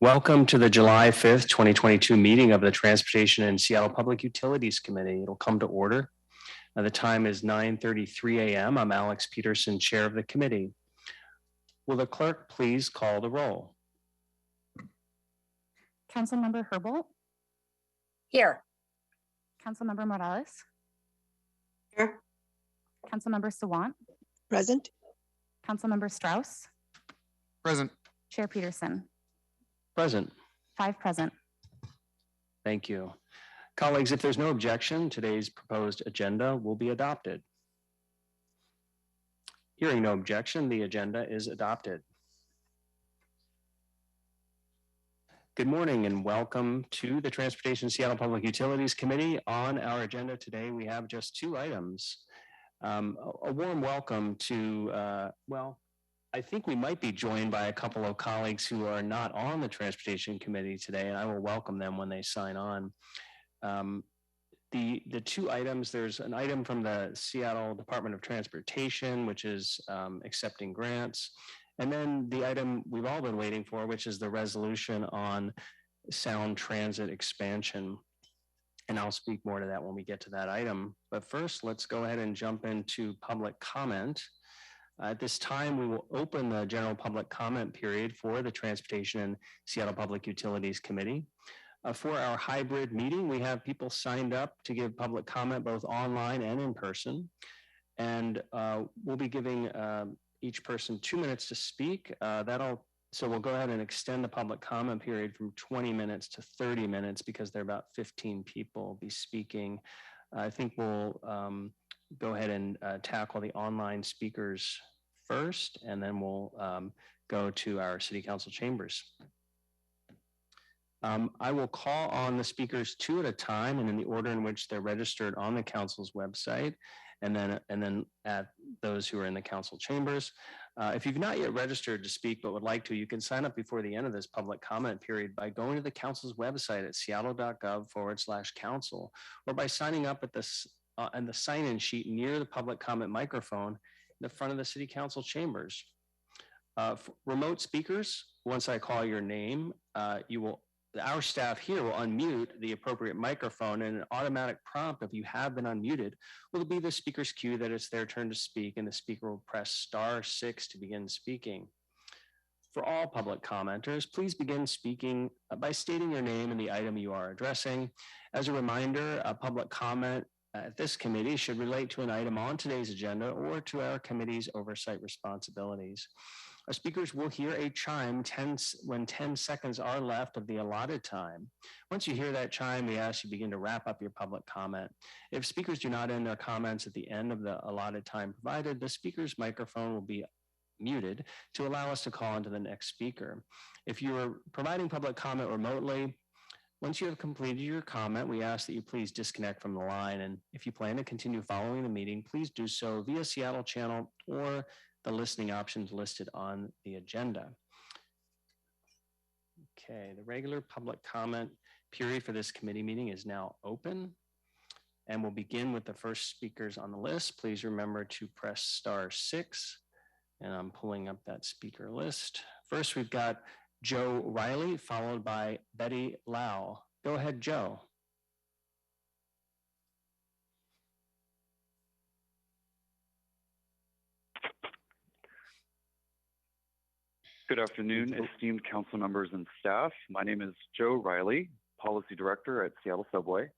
Welcome to the July 5th, 2022 meeting of the Transportation and Seattle Public Utilities Committee. It'll come to order. The time is 9:33 a.m. I'm Alex Peterson, chair of the committee. Will the clerk please call the roll? Councilmember Herbold. Here. Councilmember Morales. Here. Councilmember Sawant. Present. Councilmember Strauss. Present. Chair Peterson. Present. 5 present. Thank you. Colleagues, if there's no objection, today's proposed agenda will be adopted. Hearing no objection, the agenda is adopted. Good morning and welcome to the Transportation Seattle Public Utilities Committee. On our agenda today, we have just 2 items. A warm welcome to, I think we might be joined by a couple of colleagues who are not on the Transportation Committee today, and I will welcome them when they sign on. The 2 items, there's an item from the Seattle Department of Transportation, which is accepting grants. And then the item we've all been waiting for, which is the resolution on sound transit expansion. And I'll speak more to that when we get to that item. But first, let's go ahead and jump into public comment. At this time, we will open the general public comment period for the Transportation and Seattle Public Utilities Committee. For our hybrid meeting, we have people signed up to give public comment both online and in person. And we'll be giving each person 2 minutes to speak. So we'll go ahead and extend the public comment period from 20 minutes to 30 minutes because there are about 15 people will be speaking. I think we'll go ahead and tackle the online speakers first, and then we'll go to our city council chambers. I will call on the speakers 2 at a time and in the order in which they're registered on the council's website, and then at those who are in the council chambers. If you've not yet registered to speak but would like to, you can sign up before the end of this public comment period by going to the council's website at seattle.gov/council, or by signing up at this and the sign-in sheet near the public comment microphone in the front of the city council chambers. Remote speakers, once I call your name, our staff here will unmute the appropriate microphone, and an automatic prompt if you have been unmuted will be the speaker's cue that it's their turn to speak, and the speaker will press *6 to begin speaking. For all public commenters, please begin speaking by stating your name and the item you are addressing. As a reminder, a public comment at this committee should relate to an item on today's agenda or to our committee's oversight responsibilities. Our speakers will hear a chime when 10 seconds are left of the allotted time. Once you hear that chime, we ask you begin to wrap up your public comment. If speakers do not end their comments at the end of the allotted time provided, the speaker's microphone will be muted to allow us to call on to the next speaker. If you are providing public comment remotely, once you have completed your comment, we ask that you please disconnect from the line. And if you plan to continue following the meeting, please do so via Seattle channel or the listening options listed on the agenda. Okay, the regular public comment period for this committee meeting is now open. And we'll begin with the first speakers on the list. Please remember to press *6. And I'm pulling up that speaker list. First, we've got Joe Riley, followed by Betty Lau. Go ahead, Joe. Good afternoon, esteemed council members and staff. My name is Joe Riley, Policy Director at Seattle Subway.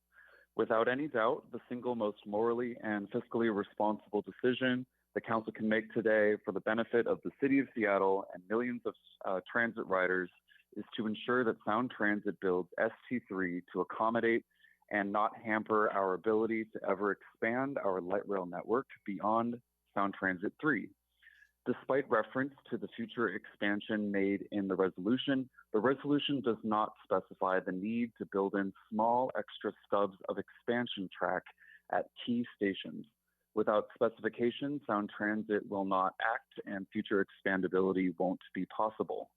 Without any doubt, the single most morally and fiscally responsible decision the council can make today for the benefit of the city of Seattle and millions of transit riders is to ensure that Sound Transit builds ST3 to accommodate and not hamper our ability to ever expand our light rail network beyond Sound Transit 3. Despite reference to the future expansion made in the resolution does not specify the need to build in small extra stubs of expansion track at key stations. Without specification, Sound Transit will not act and future expandability won't be possible.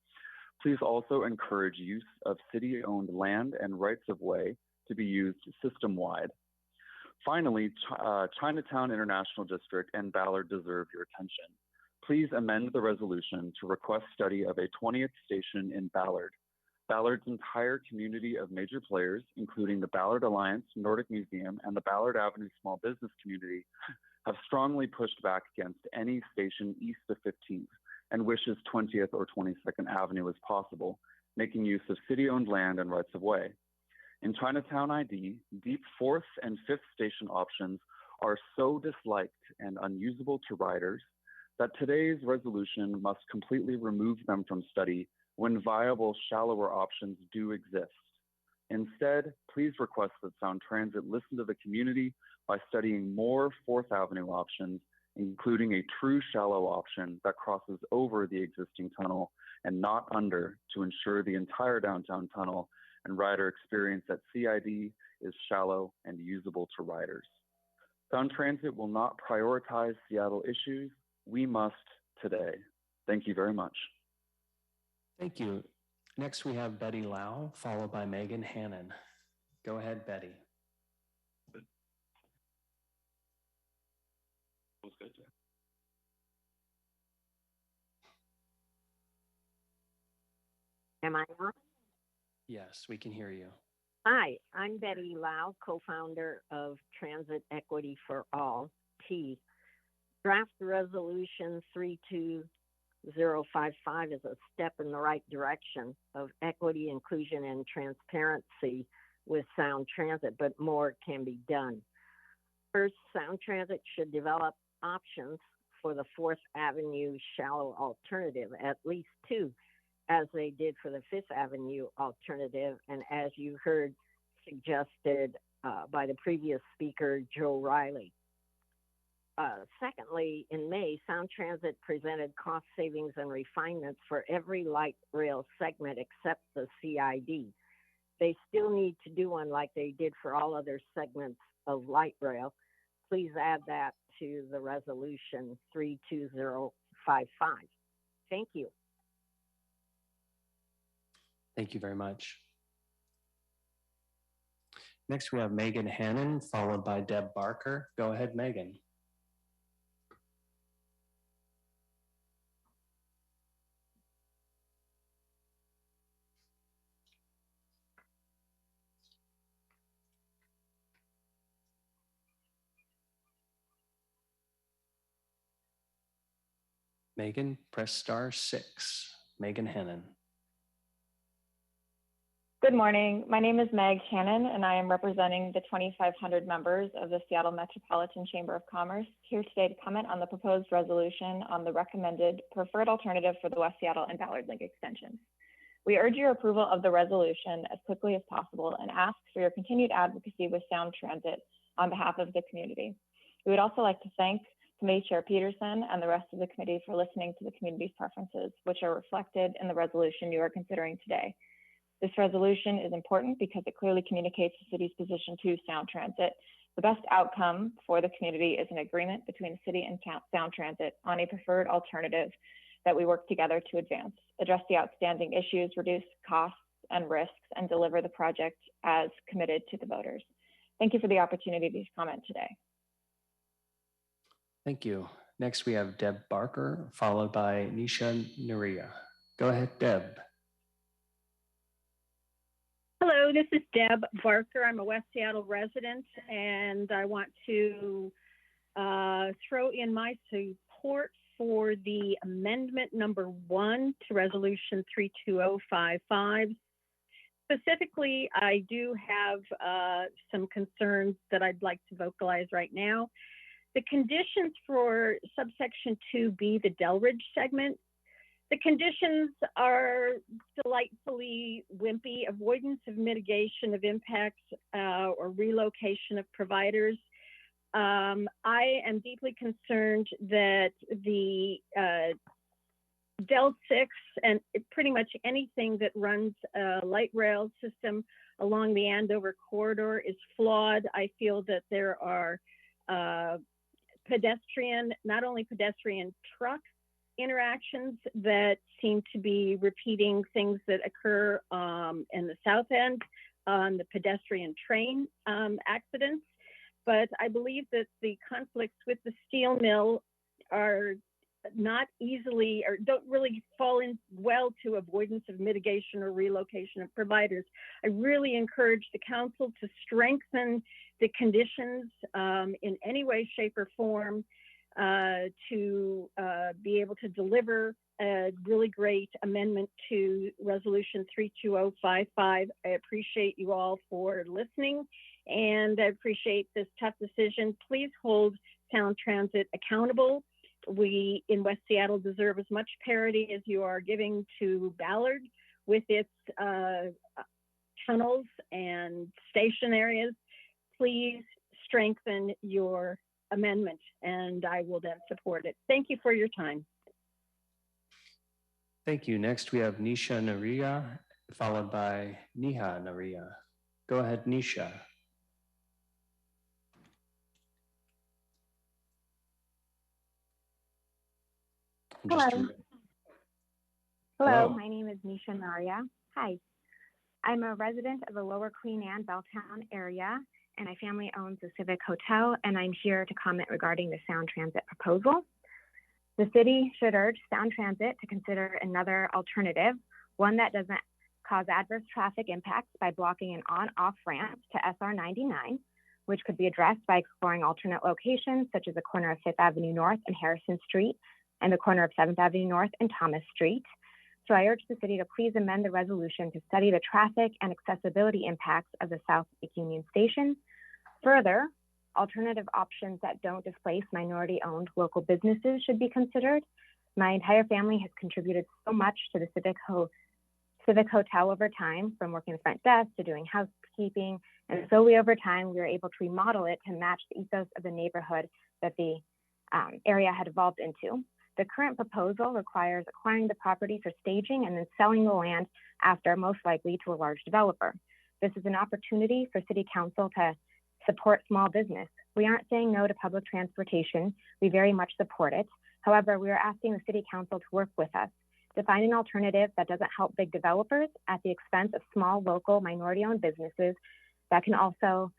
Please also encourage use of city-owned land and rights-of-way to be used system-wide. Finally, Chinatown International District and Ballard deserve your attention. Please amend the resolution to request study of a 20th station in Ballard. Ballard's entire community of major players, including the Ballard Alliance, Nordic Museum, and the Ballard Avenue small business community, have strongly pushed back against any station east of 15th and wishes 20th or 22nd Avenue is possible, making use of city-owned land and rights of way. In Chinatown ID, deep 4th and 5th station options are so disliked and unusable to riders that today's resolution must completely remove them from study when viable shallower options do exist. Instead, please request that Sound Transit listen to the community by studying more 4th Avenue options, including a true shallow option that crosses over the existing tunnel and not under, to ensure the entire downtown tunnel and rider experience at CID is shallow and usable to riders. Sound Transit will not prioritize Seattle issues. We must today. Thank you very much. Thank you. Next, we have Betty Lau, followed by Megan Hannon. Go ahead, Betty. Am I on? Yes, we can hear you. Hi, I'm Betty Lau, co-founder of Transit Equity for All, Draft Resolution 32055 is a step in the right direction of equity, inclusion, and transparency with Sound Transit, but more can be done. First, Sound Transit should develop options for the 4th Avenue shallow alternative, at least 2, as they did for the 5th Avenue alternative, and as you heard suggested by the previous speaker, Joe Riley. Secondly, in May, Sound Transit presented cost savings and refinements for every light rail segment except the CID. They still need to do one like they did for all other segments of light rail. Please add that to the resolution 32055. Thank you. Thank you very much. Next, we have Megan Hannon, followed by Deb Barker. Go ahead, Megan. Megan, press *6. Megan Hannon. Good morning. My name is Meg Hannon, and I am representing the 2,500 members of the Seattle Metropolitan Chamber of Commerce here today to comment on the proposed resolution on the recommended preferred alternative for the West Seattle and Ballard Link extensions. We urge your approval of the resolution as quickly as possible and ask for your continued advocacy with Sound Transit on behalf of the community. We would also like to thank Committee Chair Peterson and the rest of the committee for listening to the community's preferences, which are reflected in the resolution you are considering today. This resolution is important because it clearly communicates the city's position to Sound Transit. The best outcome for the community is an agreement between the city and Sound Transit on a preferred alternative that we work together to advance, address the outstanding issues, reduce costs and risks, and deliver the project as committed to the voters. Thank you for the opportunity to comment today. Thank you. Next, we have Deb Barker, followed by Nisha Nuria. Go ahead, Deb. Hello, this is Deb Barker. I'm a West Seattle resident, and I want to throw in my support for the amendment number 1 to resolution 32055. Specifically, I do have some concerns that I'd like to vocalize right now. The conditions for subsection 2B, the Delridge segment, the conditions are delightfully wimpy: avoidance of mitigation of impacts or relocation of providers. I am deeply concerned that the Del 6 and pretty much anything that runs a light rail system along the Andover corridor is flawed. I feel that there are not only pedestrian truck interactions that seem to be repeating things that occur in the south end on the pedestrian train accidents, but I believe that the conflicts with the steel mill are not easily or don't really fall in well to avoidance of mitigation or relocation of providers. I really encourage the council to strengthen the conditions in any way, shape, or form to be able to deliver a really great amendment to Resolution 32055. I appreciate you all for listening, and I appreciate this tough decision. Please hold Sound Transit accountable. We in West Seattle deserve as much parity as you are giving to Ballard with its tunnels and station areas. Please strengthen your amendment, and I will then support it. Thank you for your time. Thank you. Next, we have Nisha Naria, followed by Neha Naria. Go ahead, Nisha. Hello. Hello. Hello, my name is Nisha Naria. Hi. I'm a resident of the Lower Queen Anne Belltown area, and my family owns a Civic Hotel, and I'm here to comment regarding the Sound Transit proposal. The city should urge Sound Transit to consider another alternative, one that doesn't cause adverse traffic impacts by blocking an on-off ramp to SR 99, which could be addressed by exploring alternate locations such as the corner of 5th Avenue North and Harrison Street and the corner of 7th Avenue North and Thomas Street. So I urge the city to please amend the resolution to study the traffic and accessibility impacts of the South Lake Union Station. Further, alternative options that don't displace minority-owned local businesses should be considered. My entire family has contributed so much to the Civic Hotel over time, from working the front desk to doing housekeeping, and slowly over time, we were able to remodel it to match the ethos of the neighborhood that the area had evolved into. The current proposal requires acquiring the property for staging and then selling the land after, most likely to a large developer. This is an opportunity for City Council to support small business. We aren't saying no to public transportation. We very much support it. However, we are asking the City Council to work with us to find an alternative that doesn't help big developers at the expense of small, local, minority-owned businesses that can also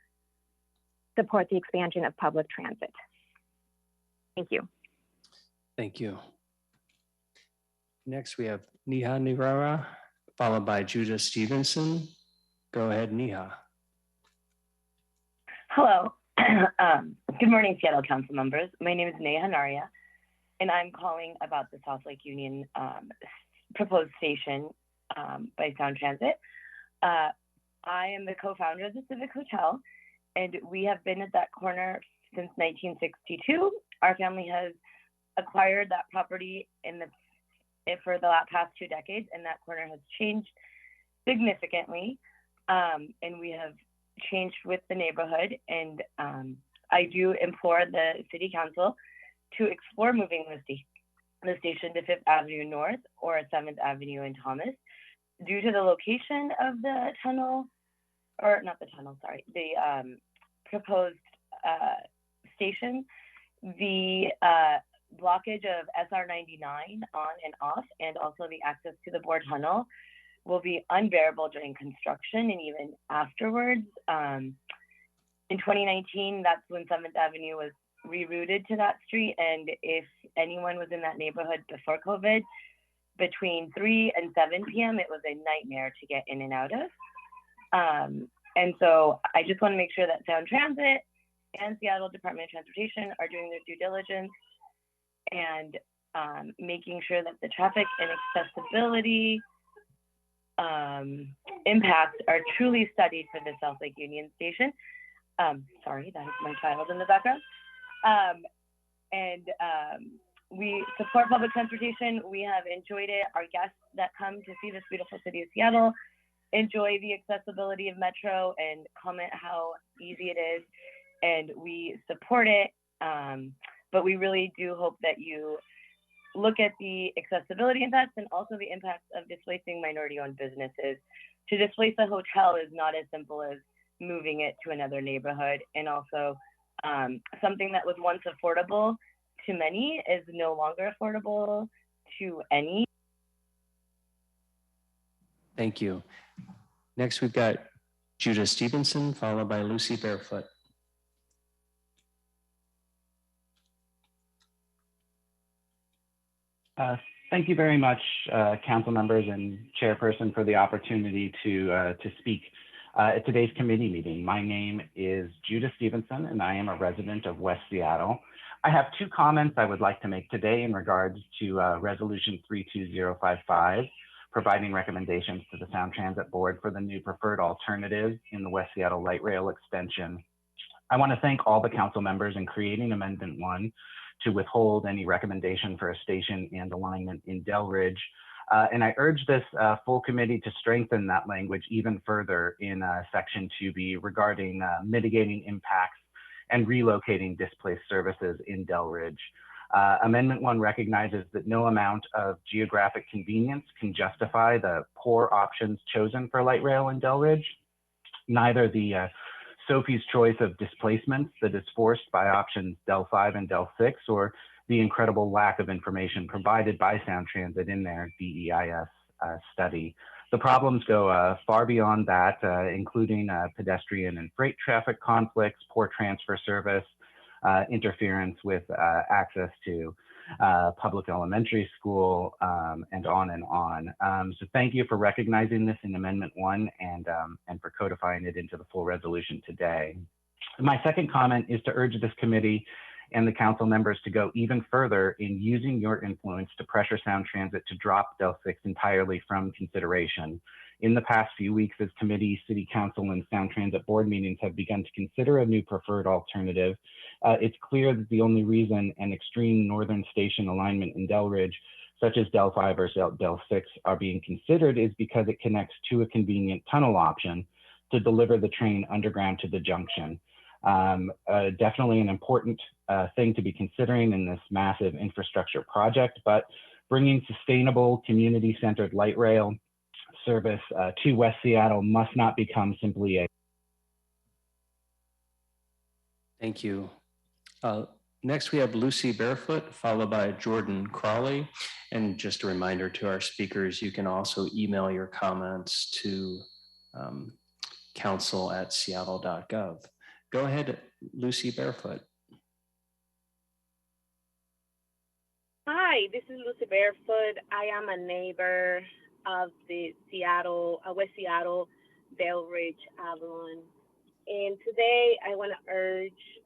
support the expansion of public transit. Thank you. Thank you. Next, we have Neha Nirara, followed by Judah Stevenson. Go ahead, Neha. Hello. Good morning, Seattle Council members. My name is Neha Naria, and I'm calling about the South Lake Union proposed station by Sound Transit. I am the co-founder of the Civic Hotel, and we have been at that corner since 1962. Our family has acquired that property for the past 2 decades, and that corner has changed significantly, and we have changed with the neighborhood. And I do implore the City Council to explore moving the station to 5th Avenue North or 7th Avenue in Thomas. Due to the location of the tunnel, or not the tunnel, sorry, the proposed station, the blockage of SR 99 on and off, and also the access to the Board Tunnel will be unbearable during construction and even afterwards. In 2019, that's when 7th Avenue was rerouted to that street, and if anyone was in that neighborhood before COVID, between 3 and 7 p.m., it was a nightmare to get in and out of. And so I just want to make sure that Sound Transit and Seattle Department of Transportation are doing their due diligence and making sure that the traffic and accessibility impacts are truly studied for the South Lake Union Station. Sorry, that is my child in the background. We support public transportation. We have enjoyed it. Our guests that come to see this beautiful city of Seattle enjoy the accessibility of Metro and comment how easy it is, and we support it. But we really do hope that you look at the accessibility impacts and also the impacts of displacing minority-owned businesses. To displace a hotel is not as simple as moving it to another neighborhood, and also something that was once affordable to many is no longer affordable to any. Thank you. Next, we've got Judah Stevenson, followed by Lucy Barefoot. Thank you very much, council members and chairperson, for the opportunity to speak at today's committee meeting. My name is Judah Stevenson, and I am a resident of West Seattle. I have two comments I would like to make today in regards to Resolution 32055, providing recommendations to the Sound Transit Board for the new preferred alternative in the West Seattle Light Rail extension. I want to thank all the council members in creating Amendment 1 to withhold any recommendation for a station and alignment in Delridge. And I urge this full committee to strengthen that language even further in Section 2B regarding mitigating impacts and relocating displaced services in Delridge. Amendment 1 recognizes that no amount of geographic convenience can justify the poor options chosen for light rail in Delridge. Neither the Sophie's choice of displacements that is forced by options Del 5 and Del 6, or the incredible lack of information provided by Sound Transit in their DEIS study. The problems go far beyond that, including pedestrian and freight traffic conflicts, poor transfer service, interference with access to public elementary school, and on and on. So thank you for recognizing this in Amendment 1 and for codifying it into the full resolution today. My second comment is to urge this committee and the council members to go even further in using your influence to pressure Sound Transit to drop Del 6 entirely from consideration. In the past few weeks, as committee, city council, and Sound Transit board meetings have begun to consider a new preferred alternative, it's clear that the only reason an extreme northern station alignment in Delridge, such as Del 5 or Del 6, are being considered is because it connects to a convenient tunnel option to deliver the train underground to the junction. Definitely an important thing to be considering in this massive infrastructure project, but bringing sustainable, community-centered light rail service to West Seattle must not become simply a... Thank you. Next, we have Lucy Barefoot, followed by Jordan Crawley. And just a reminder to our speakers, you can also email your comments to council@seattle.gov. Go ahead, Lucy Barefoot. Hi, this is Lucy Barefoot. I am a neighbor of the West Seattle, Delridge, Avalon. And today I want to urge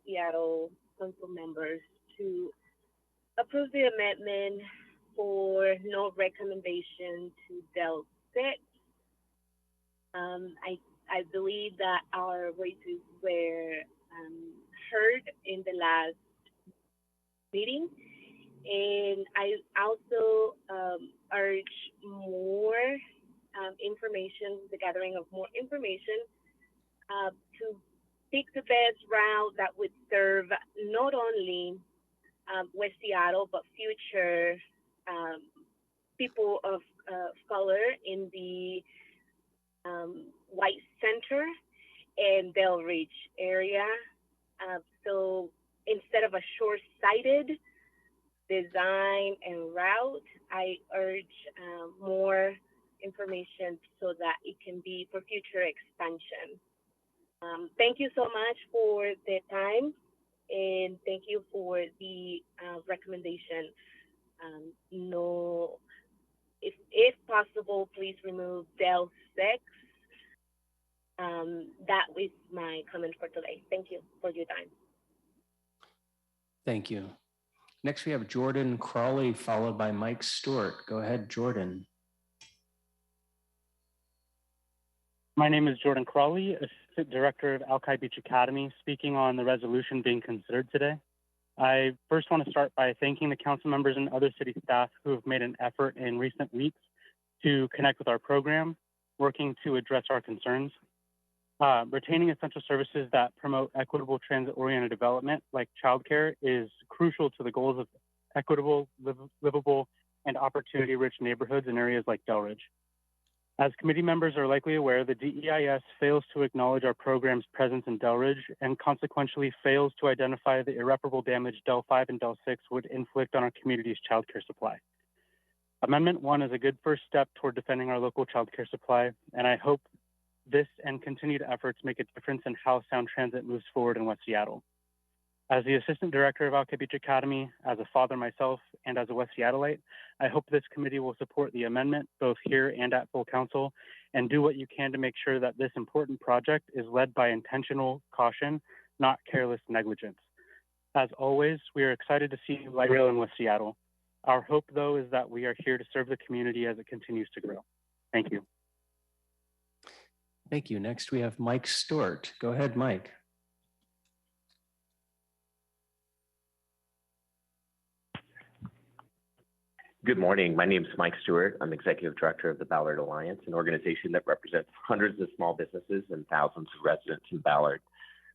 Seattle council members to approve the amendment for no recommendation to Del 6. I believe that our voices were heard in the last meeting. And I also urge more information, the gathering of more information to pick the best route that would serve not only West Seattle, but future people of color in the White Center and Delridge area. So instead of a short-sighted design and route, I urge more information so that it can be for future expansion. Thank you so much for the time, and thank you for the recommendation. No, if possible, please remove Del 6. That is my comment for today. Thank you for your time. Thank you. Next, we have Jordan Crawley, followed by Mike Stewart. Go ahead, Jordan. My name is Jordan Crawley, Assistant Director of Alki Beach Academy, speaking on the resolution being considered today. I first want to start by thanking the council members and other city staff who have made an effort in recent weeks to connect with our program, working to address our concerns. Retaining essential services that promote equitable transit-oriented development, like childcare, is crucial to the goals of equitable, livable, and opportunity-rich neighborhoods in areas like Delridge. As committee members are likely aware, the DEIS fails to acknowledge our program's presence in Delridge and consequently fails to identify the irreparable damage Del 5 and Del 6 would inflict on our community's childcare supply. Amendment 1 is a good first step toward defending our local childcare supply, and I hope this and continued efforts make a difference in how Sound Transit moves forward in West Seattle. As the Assistant Director of Alki Beach Academy, as a father myself, and as a West Seattleite, I hope this committee will support the amendment both here and at full council and do what you can to make sure that this important project is led by intentional caution, not careless negligence. As always, we are excited to see light rail in West Seattle. Our hope, though, is that we are here to serve the community as it continues to grow. Thank you. Thank you. Next, we have Mike Stewart. Go ahead, Mike. Good morning. My name is Mike Stewart. I'm Executive Director of the Ballard Alliance, an organization that represents hundreds of small businesses and thousands of residents in Ballard.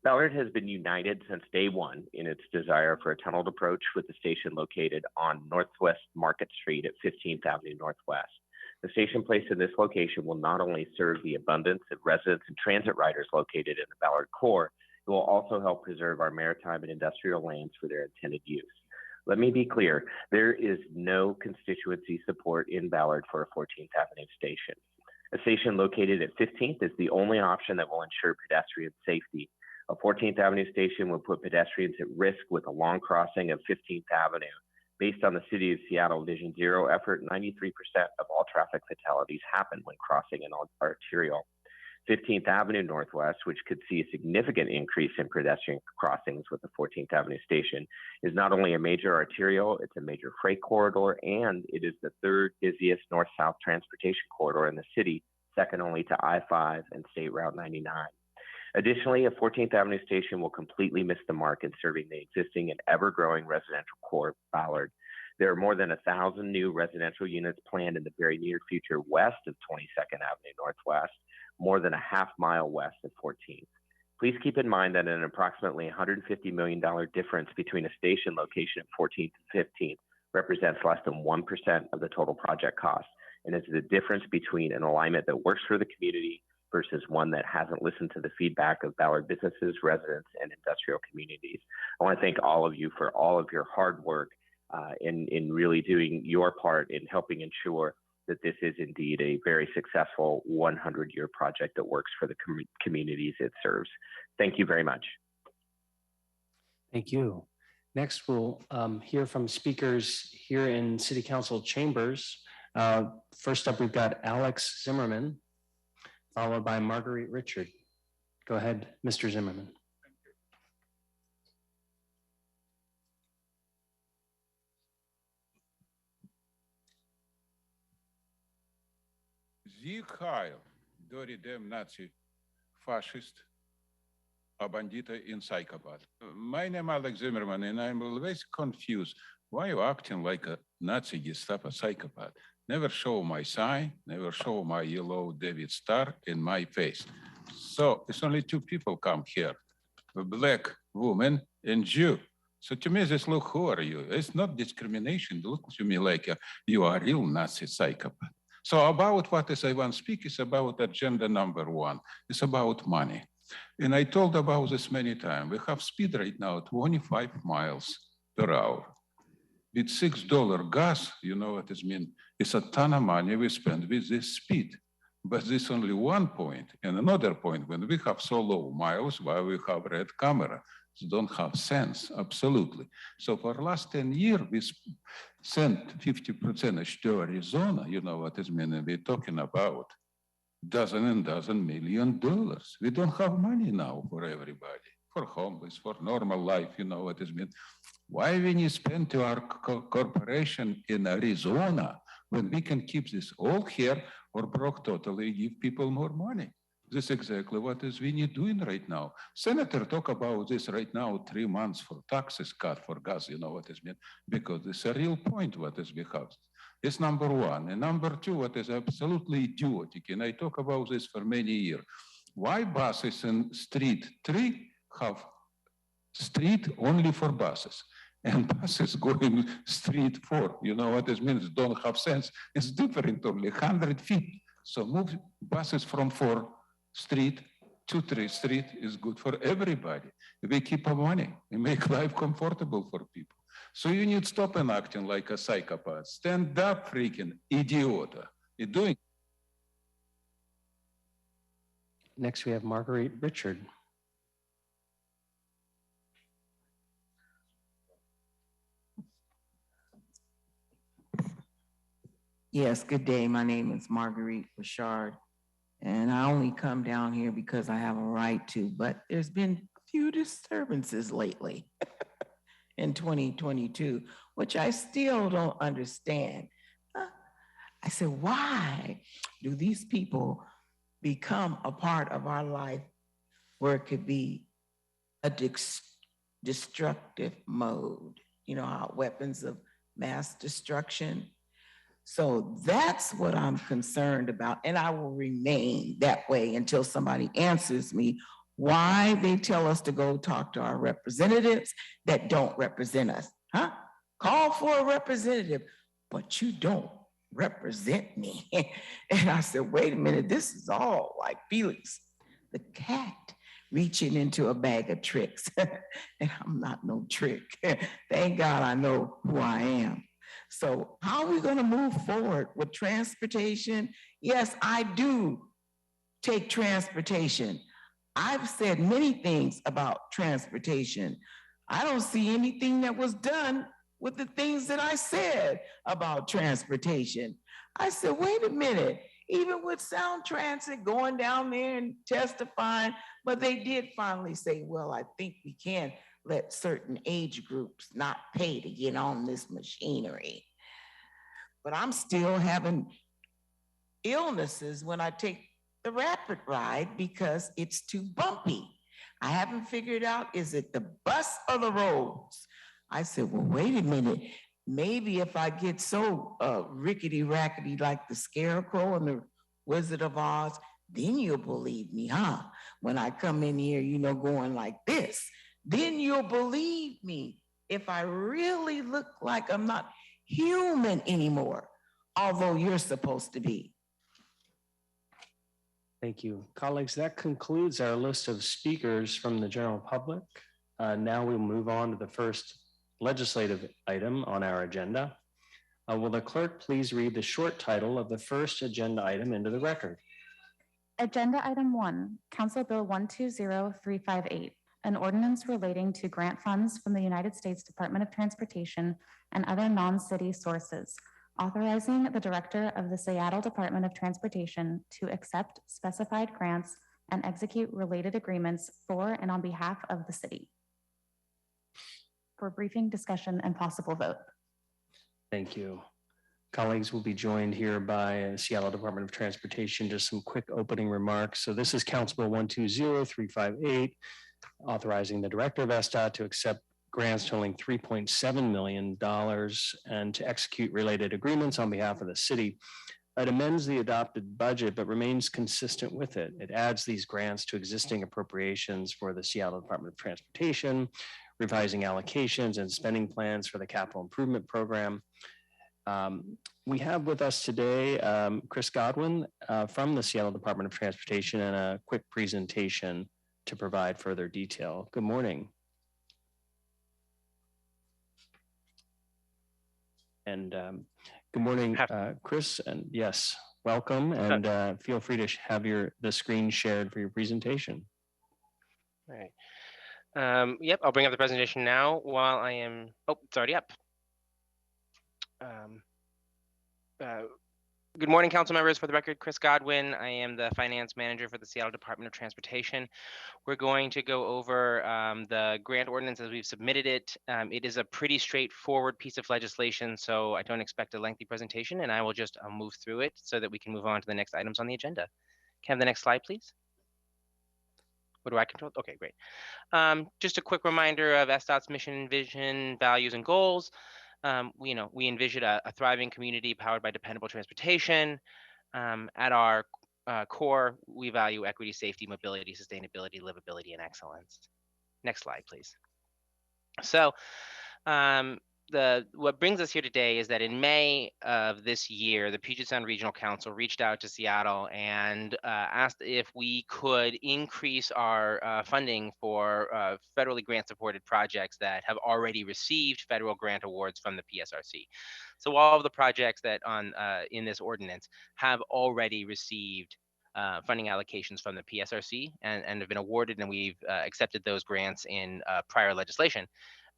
Ballard has been united since day one in its desire for a tunneled approach with the station located on Northwest Market Street at 15th Avenue Northwest. The station placed in this location will not only serve the abundance of residents and transit riders located in the Ballard core, it will also help preserve our maritime and industrial lands for their intended use. Let me be clear, there is no constituency support in Ballard for a 14th Avenue station. A station located at 15th is the only option that will ensure pedestrian safety. A 14th Avenue station will put pedestrians at risk with a long crossing of 15th Avenue. Based on the City of Seattle Vision Zero effort, 93% of all traffic fatalities happen when crossing an arterial. 15th Avenue Northwest, which could see a significant increase in pedestrian crossings with the 14th Avenue station, is not only a major arterial, it's a major freight corridor, and it is the third busiest north-south transportation corridor in the city, second only to I-5 and State Route 99. Additionally, a 14th Avenue station will completely miss the mark in serving the existing and ever-growing residential core of Ballard. There are more than 1,000 new residential units planned in the very near future west of 22nd Avenue Northwest, more than a half-mile west of 14th. Please keep in mind that an approximately $150 million difference between a station location at 14th and 15th represents less than 1% of the total project cost, and is the difference between an alignment that works for the community versus one that hasn't listened to the feedback of Ballard businesses, residents, and industrial communities. I want to thank all of you for all of your hard work in really doing your part in helping ensure that this is indeed a very successful 100-year project that works for the communities it serves. Thank you very much. Thank you. Next, we'll hear from speakers here in City Council chambers. First up, we've got Alex Zimmerman, followed by Marguerite Richard. Go ahead, Mr. Zimmerman. Sieg Heil, Dori dem Nazi fascist, a bandita in psychopath. My name is Alex Zimmerman, and I'm always confused. Why are you acting like a Nazi Gestapo psychopath? Never show my sign, never show my yellow David star in my face. So it's only two people come here, a black woman and Jew. So to me, this look, who are you? It's not discrimination. Look to me like you are a real Nazi psychopath. So about what is I want to speak is about agenda number one. It's about money. And I told about this many times. We have speed right now, 25 miles per hour. With $6 gas, you know what it means? It's a ton of money we spend with this speed. But this only one point. And another point, when we have so low miles, why we have red camera? It don't have sense, absolutely. So for the last 10 years, we sent 50% to Arizona, you know what it means? We're talking about dozen and dozen $1 million. We don't have money now for everybody, for homeless, for normal life, you know what it means? Why we need to spend to our corporation in Arizona when we can keep this all here or broke totally, give people more money? This is exactly what is we need doing right now. Senator talk about this right now, 3 months for taxes cut for gas, you know what is mean? Because it's a real point what is we have. It's number one. And number two, what is absolutely idiotic, and I talk about this for many years. Why buses in street 3 have street only for buses? And buses going street 4, you know what it means, don't have sense. It's different, only 100 feet. So move buses from 4 street to 3 street is good for everybody. We keep our money and make life comfortable for people. So you need to stop and acting like a psychopath. Stand up, freaking idiot. You're doing. Next, we have Marguerite Richard. Yes, good day. My name is Marguerite Bouchard, and I only come down here because I have a right to, but there's been a few disturbances lately in 2022, which I still don't understand. I said, why do these people become a part of our life where it could be a destructive mode? You know, how weapons of mass destruction. So that's what I'm concerned about. And I will remain that way until somebody answers me why they tell us to go talk to our representatives that don't represent us. Huh? Call for a representative, but you don't represent me. And I said, wait a minute, this is all like Felix the cat reaching into a bag of tricks. And I'm not no trick. Thank God I know who I am. So how are we going to move forward with transportation? Yes, I do take transportation. I've said many things about transportation. I don't see anything that was done with the things that I said about transportation. I said, wait a minute, even with Sound Transit going down there and testifying, but they did finally say, well, I think we can let certain age groups not pay to get on this machinery. But I'm still having illnesses when I take the rapid ride because it's too bumpy. I haven't figured out, is it the bus or the roads? I said, well, wait a minute. Maybe if I get so rickety rackety like the Scarecrow and the Wizard of Oz, then you'll believe me, huh? When I come in here, you know, going like this, then you'll believe me if I really look like I'm not human anymore, although you're supposed to be. Thank you. Colleagues, that concludes our list of speakers from the general public. Now we'll move on to the first legislative item on our agenda. Will the clerk please read the short title of the first agenda item into the record? Agenda Item 1, Council Bill 120358, an ordinance relating to grant funds from the United States Department of Transportation and other non-city sources, authorizing the Director of the Seattle Department of Transportation to accept specified grants and execute related agreements for and on behalf of the city. For briefing, discussion, and possible vote. Thank you. Colleagues will be joined here by Seattle Department of Transportation. Just some quick opening remarks. So this is Council Bill 120358, authorizing the Director of USDOT to accept grants totaling $3.7 million and to execute related agreements on behalf of the city. It amends the adopted budget, but remains consistent with it. It adds these grants to existing appropriations for the Seattle Department of Transportation, revising allocations and spending plans for the capital improvement program. We have with us today Chris Godwin from the Seattle Department of Transportation and a quick presentation to provide further detail. Good morning. And good morning, Chris, and yes, welcome, and feel free to have the screen shared for your presentation. All right. Yep, I'll bring up the presentation now while I am, oh, it's already up. Good morning, council members. For the record, Chris Godwin. I am the finance manager for the Seattle Department of Transportation. We're going to go over the grant ordinance as we've submitted it. It is a pretty straightforward piece of legislation, so I don't expect a lengthy presentation, and I will just move through it so that we can move on to the next items on the agenda. Can I have the next slide, please? What do I control? Okay, great. Just a quick reminder of USDOT's mission, vision, values, and goals. We envision a thriving community powered by dependable transportation. At our core, we value equity, safety, mobility, sustainability, livability, and excellence. Next slide, please. So what brings us here today is that in May of this year, the Puget Sound Regional Council reached out to Seattle and asked if we could increase our funding for federally grant-supported projects that have already received federal grant awards from the PSRC. So all of the projects that in this ordinance have already received funding allocations from the PSRC and have been awarded, and we've accepted those grants in prior legislation.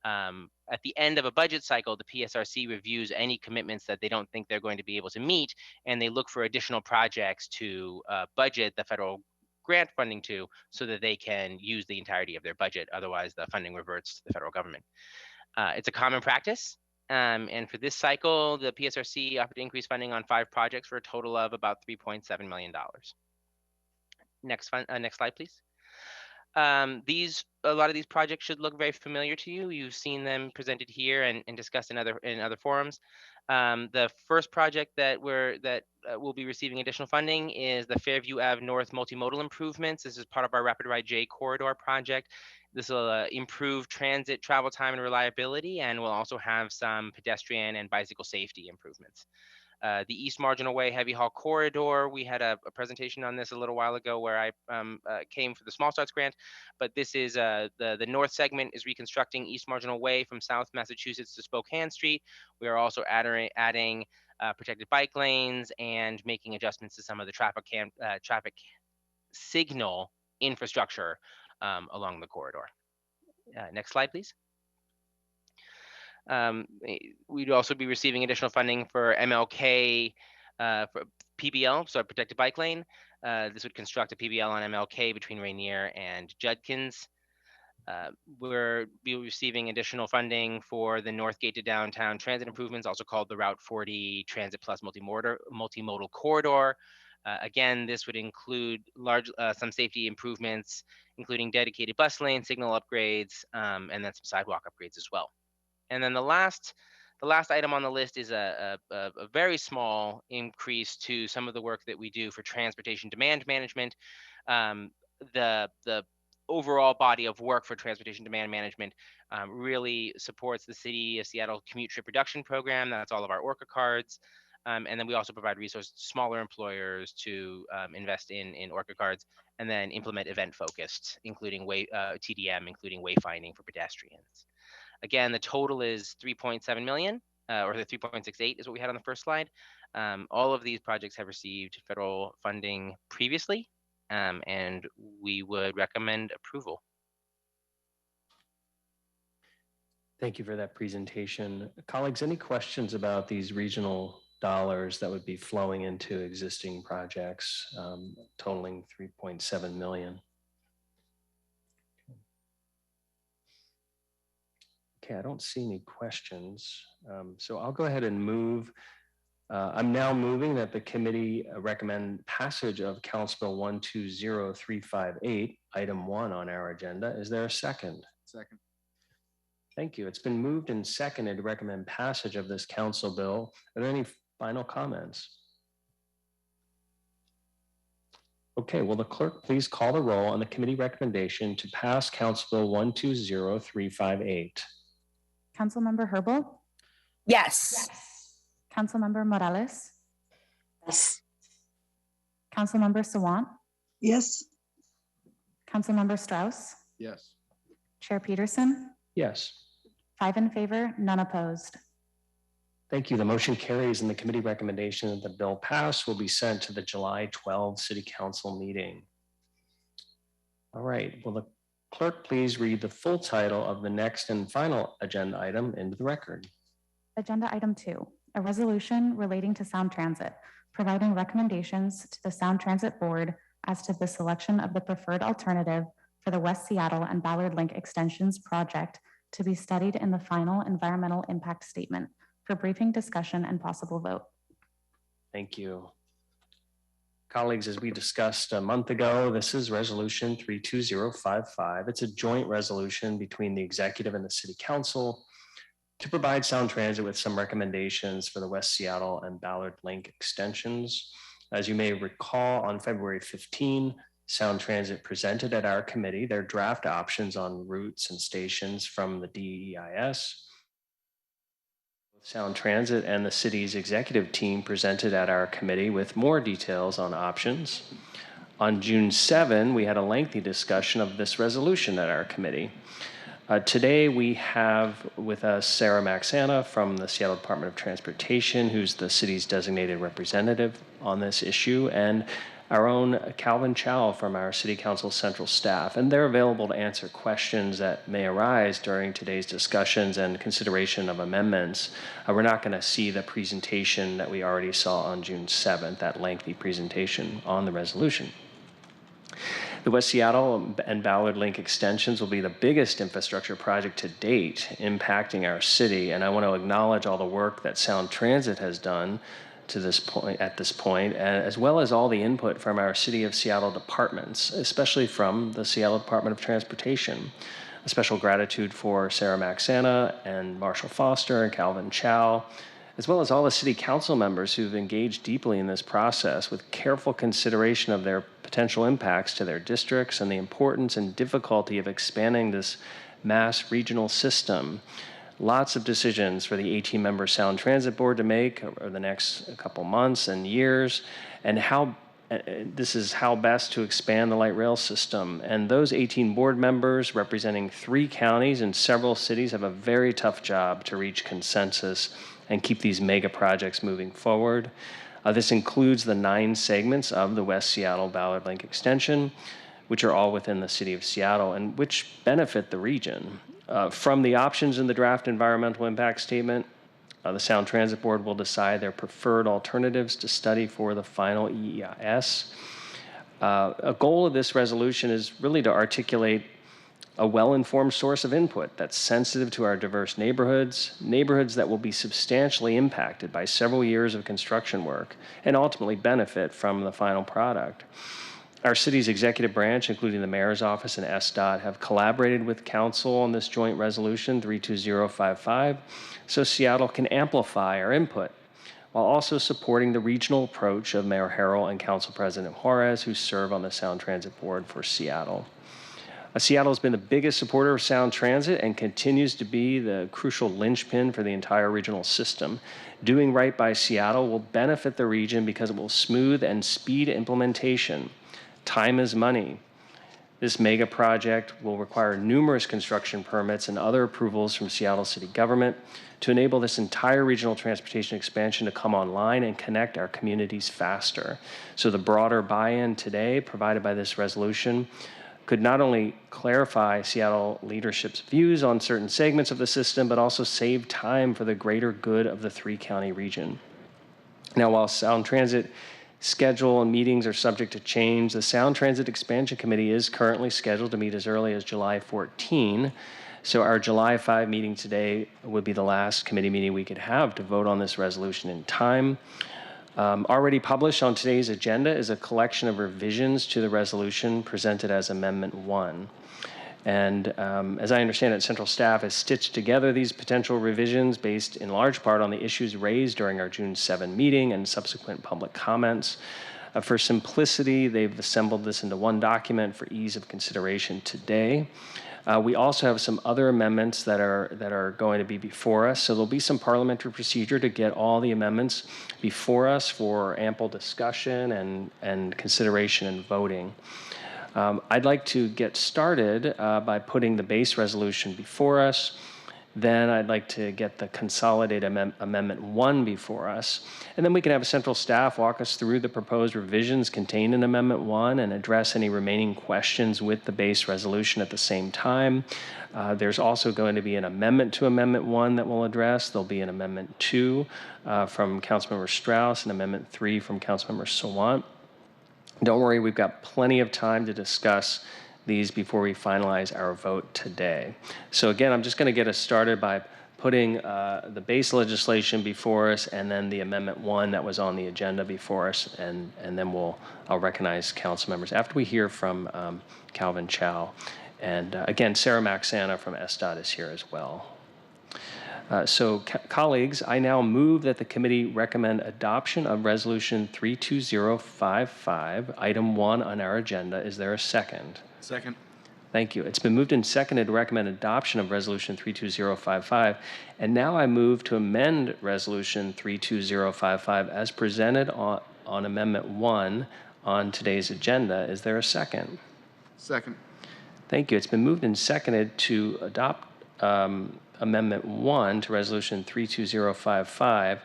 at the end of a budget cycle, the PSRC reviews any commitments that they don't think they're going to be able to meet, and they look for additional projects to budget the federal grant funding to, so that they can use the entirety of their budget. Otherwise, the funding reverts to the federal government. It's a common practice. And for this cycle, the PSRC offered to increase funding on 5 projects for a total of about $3.7 million. Next slide, please. A lot of these projects should look very familiar to you. You've seen them presented here and discussed in other forums. The first project that will be receiving additional funding is the Fairview Ave North multimodal improvements. This is part of our Rapid Ride J corridor project. This will improve transit travel time and reliability, and will also have some pedestrian and bicycle safety improvements. The East Marginal Way Heavy Haul Corridor, we had a presentation on this a little while ago where I came for the Small Starts grant, but this is the north segment is reconstructing East Marginal Way from South Massachusetts to Spokane Street. We are also adding protected bike lanes and making adjustments to some of the traffic signal infrastructure along the corridor. Next slide, please. We'd also be receiving additional funding for MLK for PBL, so a protected bike lane. This would construct a PBL on MLK between Rainier and Judkins. We'll be receiving additional funding for the North Gate to downtown transit improvements, also called the Route 40 Transit Plus multimodal corridor. Again, this would include some safety improvements, including dedicated bus lane, signal upgrades, and then some sidewalk upgrades as well. And then the last item on the list is a very small increase to some of the work that we do for transportation demand management. The overall body of work for transportation demand management really supports the City of Seattle Commute Trip Reduction Program. That's all of our ORCA cards. And then we also provide resources to smaller employers to invest in ORCA cards, and then implement event focused, including TDM, including wayfinding for pedestrians. Again, the total is 3.7 million, or the 3.68 is what we had on the first slide. All of these projects have received federal funding previously, and we would recommend approval. Thank you for that presentation. Colleagues, any questions about these regional dollars that would be flowing into existing projects totaling 3.7 million? Okay, I don't see any questions. So I'll go ahead and move. I'm now moving that the committee recommend passage of Council Bill 120358, item 1 on our agenda. Is there a second? Second. Thank you. It's been moved and seconded to recommend passage of this council bill. Are there any final comments? Okay, will the clerk please call the roll on the committee recommendation to pass Council Bill 120358? Councilmember Herbold? Yes. Councilmember Morales? Yes. Councilmember Sawant? Yes. Councilmember Strauss? Yes. Chair Peterson? Yes. 5 in favor, none opposed. Thank you. The motion carries, and the committee recommendation that the bill pass will be sent to the July 12 City Council meeting. All right, will the clerk please read the full title of the next and final agenda item into the record? Agenda item 2, a resolution relating to Sound Transit, providing recommendations to the Sound Transit Board as to the selection of the preferred alternative for the West Seattle and Ballard Link Extensions project to be studied in the final environmental impact statement for briefing, discussion, and possible vote. Thank you. Colleagues, as we discussed a month ago, this is Resolution 32055. It's a joint resolution between the executive and the City Council to provide Sound Transit with some recommendations for the West Seattle and Ballard Link extensions. As you may recall, on February 15, Sound Transit presented at our committee their draft options on routes and stations from the DEIS. Sound Transit and the city's executive team presented at our committee with more details on options. On June 7, we had a lengthy discussion of this resolution at our committee. Today we have with us Sarah Maxana from the Seattle Department of Transportation, who's the city's designated representative on this issue. And our own Calvin Chow from our City Council Central staff, and they're available to answer questions that may arise during today's discussions and consideration of amendments. We're not going to see the presentation that we already saw on June 7th, that lengthy presentation on the resolution. The West Seattle and Ballard Link extensions will be the biggest infrastructure project to date impacting our city, and I want to acknowledge all the work that Sound Transit has done to this point, as well as all the input from our City of Seattle departments, especially from the Seattle Department of Transportation. A special gratitude for Sarah Maxana and Marshall Foster and Calvin Chow, as well as all the city council members who've engaged deeply in this process with careful consideration of their potential impacts to their districts and the importance and difficulty of expanding this mass regional system. Lots of decisions for the 18-member Sound Transit Board to make over the next couple months and years, and how this is how best to expand the light rail system. And those 18 board members representing 3 counties and several cities have a very tough job to reach consensus and keep these mega projects moving forward. This includes the 9 segments of the West Seattle Ballard Link extension, which are all within the city of Seattle and which benefit the region. From the options in the draft environmental impact statement, the Sound Transit Board will decide their preferred alternatives to study for the final EEIS. A goal of this resolution is really to articulate a well-informed source of input that's sensitive to our diverse neighborhoods that will be substantially impacted by several years of construction work and ultimately benefit from the final product. Our city's executive branch, including the mayor's office and USDOT, have collaborated with council on this joint resolution 32055 so Seattle can amplify our input while also supporting the regional approach of Mayor Harrell and Council President Juarez, who serve on the Sound Transit Board for Seattle. Seattle has been the biggest supporter of Sound Transit and continues to be the crucial linchpin for the entire regional system. Doing right by Seattle will benefit the region because it will smooth and speed implementation. Time is money. This mega project will require numerous construction permits and other approvals from Seattle city government to enable this entire regional transportation expansion to come online and connect our communities faster. So the broader buy-in today provided by this resolution could not only clarify Seattle leadership's views on certain segments of the system, but also save time for the greater good of the 3-county region. Now, while Sound Transit schedule and meetings are subject to change, the Sound Transit Expansion Committee is currently scheduled to meet as early as July 14. So our July 5 meeting today would be the last committee meeting we could have to vote on this resolution in time. Already published on today's agenda is a collection of revisions to the resolution presented as Amendment 1. And as I understand it, Central Staff has stitched together these potential revisions based in large part on the issues raised during our June 7 meeting and subsequent public comments. For simplicity, they've assembled this into one document for ease of consideration today. We also have some other amendments that are going to be before us. So there'll be some parliamentary procedure to get all the amendments before us for ample discussion and consideration and voting. I'd like to get started by putting the base resolution before us. Then I'd like to get the consolidated Amendment 1 before us. And then we can have Central Staff walk us through the proposed revisions contained in Amendment 1 and address any remaining questions with the base resolution at the same time. There's also going to be an amendment to Amendment 1 that we'll address. There'll be an Amendment 2 from Councilmember Strauss and Amendment 3 from Councilmember Sawant. Don't worry, we've got plenty of time to discuss these before we finalize our vote today. So again, I'm just going to get us started by putting the base legislation before us and then the Amendment 1 that was on the agenda before us, and then I'll recognize council members after we hear from Calvin Chow. And again, Sarah Maxana from USDOT is here as well. Colleagues, I now move that the committee recommend adoption of Resolution 32055, Item 1 on our agenda. Is there a second? Second. Thank you. It's been moved and seconded to recommend adoption of Resolution 32055. And now I move to amend Resolution 32055 as presented on Amendment 1 on today's agenda. Is there a second? Second. Thank you. It's been moved and seconded to adopt Amendment 1 to Resolution 32055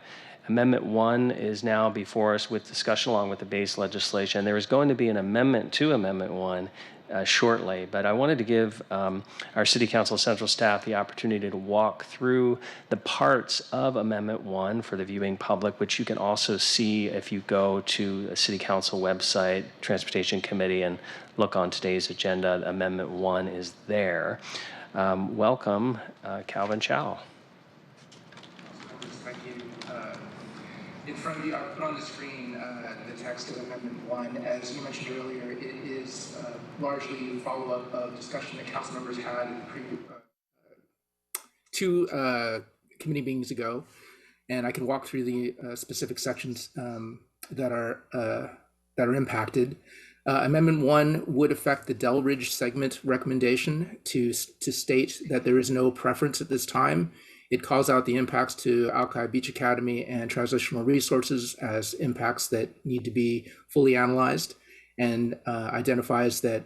Amendment 1 is now before us with discussion along with the base legislation. There is going to be an amendment to Amendment 1 shortly, but I wanted to give our City Council Central staff the opportunity to walk through the parts of Amendment 1 for the viewing public, which you can also see if you go to the City Council website, Transportation Committee, and look on today's agenda. Amendment 1 is there. Welcome, Calvin Chow. Thank you. In front of you, I'll put on the screen the text of Amendment 1. As you mentioned earlier, it is largely a follow-up of discussion that council members had in two committee meetings ago. And I can walk through the specific sections that are impacted. Amendment 1 would affect the Delridge segment recommendation to state that there is no preference at this time. It calls out the impacts to Alki Beach Academy and transitional resources as impacts that need to be fully analyzed, and identifies that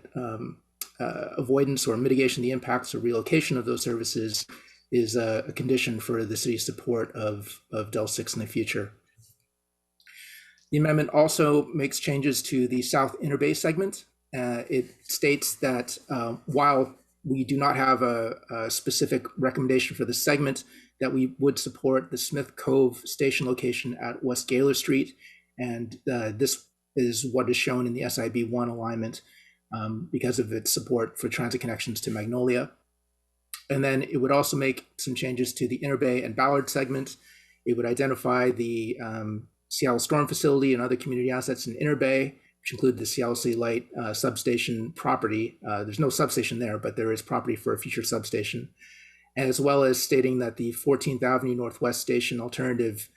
avoidance or mitigation of the impacts or relocation of those services is a condition for the city's support of Del 6 in the future. The amendment also makes changes to the South Interbay segment. It states that while we do not have a specific recommendation for the segment, that we would support the Smith Cove station location at West Gaylor Street. And this is what is shown in the SIB 1 alignment because of its support for transit connections to Magnolia. And then it would also make some changes to the Interbay and Ballard segment. It would identify the Seattle Storm Facility and other community assets in Interbay, which include the Seattle City Light substation property. There's no substation there, but there is property for a future substation, as well as stating that the 14th Avenue Northwest station alternative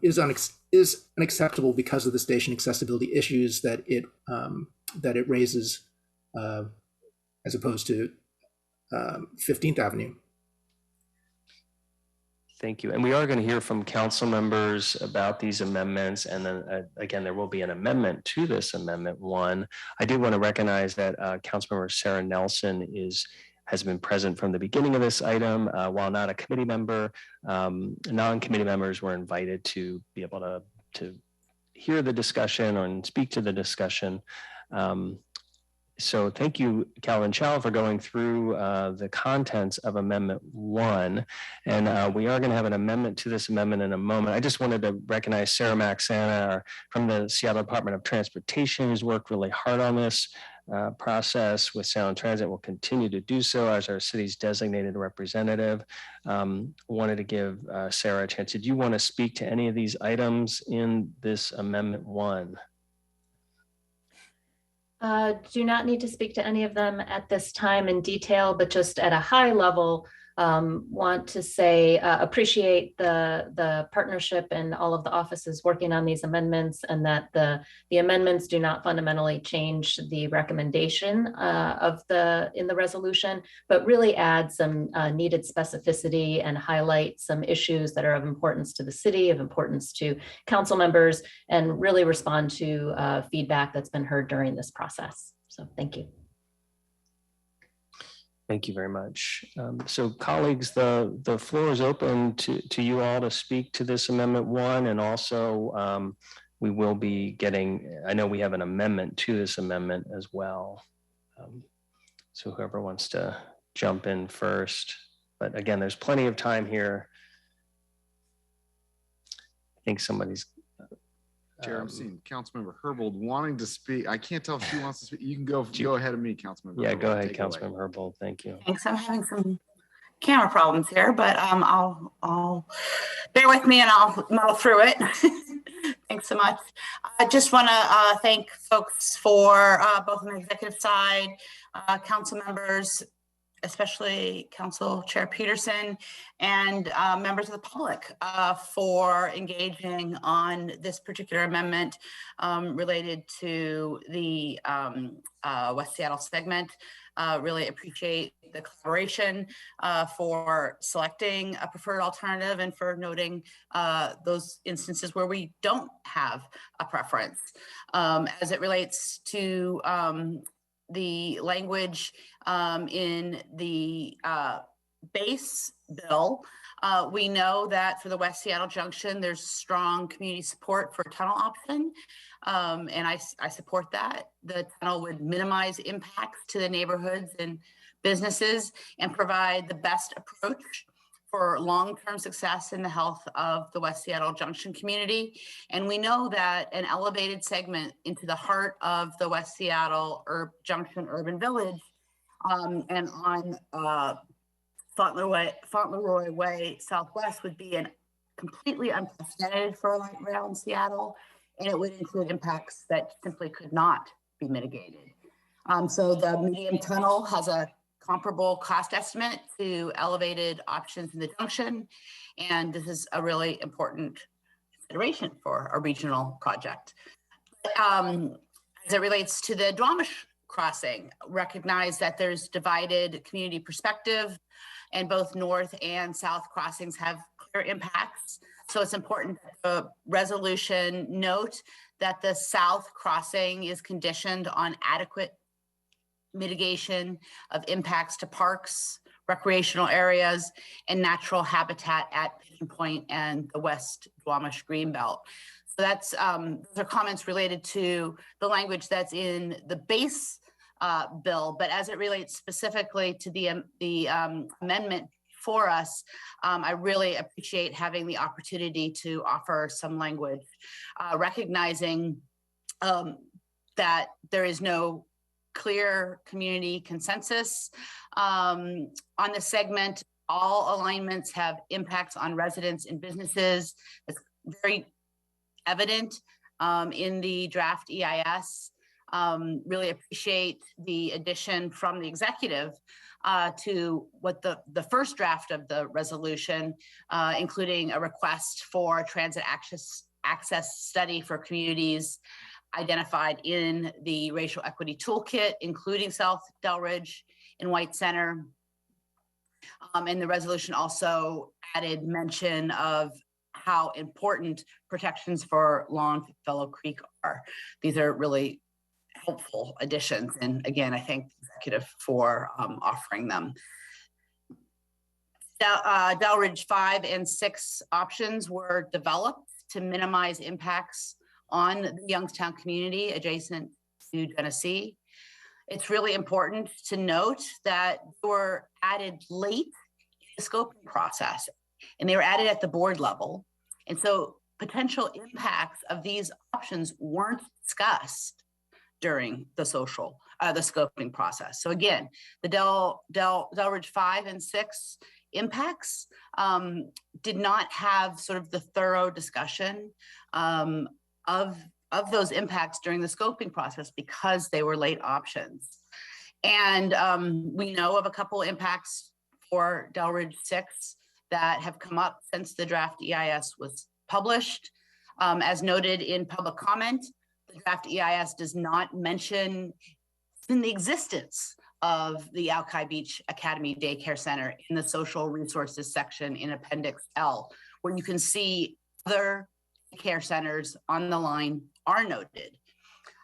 is unacceptable because of the station accessibility issues that it raises, as opposed to 15th Avenue. Thank you. And we are going to hear from council members about these amendments. And then again, there will be an amendment to this Amendment 1. I do want to recognize that Councilmember Sarah Nelson has been present from the beginning of this item. While not a committee member, non-committee members were invited to be able to hear the discussion and speak to the discussion. So thank you, Calvin Chow, for going through the contents of Amendment 1. And we are going to have an amendment to this amendment in a moment. I just wanted to recognize Sarah Maxana from the Seattle Department of Transportation, who's worked really hard on this process with Sound Transit, will continue to do so as our city's designated representative. Wanted to give Sarah a chance. Did you want to speak to any of these items in this Amendment 1? Do not need to speak to any of them at this time in detail, but just at a high level, want to say appreciate the partnership and all of the offices working on these amendments, and that the amendments do not fundamentally change the recommendation in the resolution, but really add some needed specificity and highlight some issues that are of importance to the city, of importance to council members, and really respond to feedback that's been heard during this process. So thank you. Thank you very much. So colleagues, the floor is open to you all to speak to this Amendment 1, and also we will be getting, I know we have an amendment to this amendment as well. So whoever wants to jump in first, but again, there's plenty of time here. I think somebody's Chair, I'm seeing Councilmember Herbold wanting to speak. I can't tell if she wants to speak. You can go ahead of me, Councilmember. Yeah, Herbold. go ahead, Councilmember Herbold. Thank you. Thanks. I'm having some camera problems here, but I'll bear with me and I'll muddle through it. Thanks so much. I just want to thank folks for both on the executive side, council members, especially Council Chair Peterson, and members of the public for engaging on this particular amendment related to the West Seattle segment. Really appreciate the collaboration for selecting a preferred alternative and for noting those instances where we don't have a preference. As it relates to the language in the base bill, we know that for the West Seattle Junction, there's strong community support for a tunnel option. And I support that. The tunnel would minimize impacts to the neighborhoods and businesses and provide the best approach for long-term success in the health of the West Seattle Junction community. And we know that an elevated segment into the heart of the West Seattle Junction urban village and on Fauntleroy Way Southwest would be completely unprecedented for a light rail in Seattle, and it would include impacts that simply could not be mitigated. So the medium tunnel has a comparable cost estimate to elevated options in the junction, and this is a really important consideration for a regional project. As it relates to the Duwamish crossing, recognize that there's divided community perspective, and both north and south crossings have clear impacts. So it's important that the resolution note that the south crossing is conditioned on adequate mitigation of impacts to parks, recreational areas, and natural habitat at Pigeon Point and the West Duwamish Greenbelt. So that's those are comments related to the language that's in the base bill, but as it relates specifically to the amendment for us, I really appreciate having the opportunity to offer some language, recognizing that there is no clear community consensus on the segment. All alignments have impacts on residents and businesses. It's very evident in the draft EIS. Really appreciate the addition from the executive to what the first draft of the resolution, including a request for transit access study for communities identified in the racial equity toolkit, including South Delridge and White Center. And the resolution also added mention of how important protections for Longfellow Creek are. These are really helpful additions. And again, I thank the executive for offering them. Delridge 5 and 6 options were developed to minimize impacts on the Youngstown community adjacent to Genesee. It's really important to note that they were added late in the scoping process, and they were added at the board level. And so potential impacts of these options weren't discussed during the scoping process. So again, the Delridge 5 and 6 impacts did not have sort of the thorough discussion of those impacts during the scoping process because they were late options. And we know of a couple impacts for Delridge 6 that have come up since the draft EIS was published. As noted in public comment, the draft EIS does not mention the existence of the Alki Beach Academy Daycare Center in the social resources section in Appendix L, where you can see other care centers on the line are noted.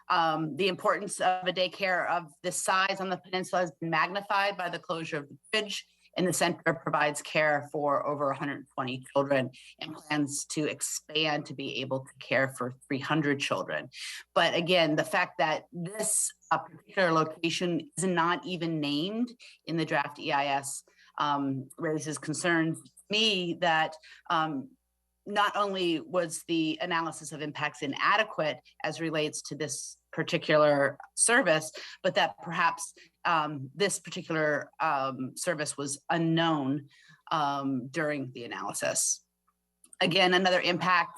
The importance of a daycare of this size on the peninsula has been magnified by the closure of the bridge, and the center provides care for over 120 children and plans to expand to be able to care for 300 children. But again, the fact that this particular location is not even named in the draft EIS raises concerns to me that not only was the analysis of impacts inadequate as relates to this particular service, but that perhaps this particular service was unknown during the analysis. Again, another impact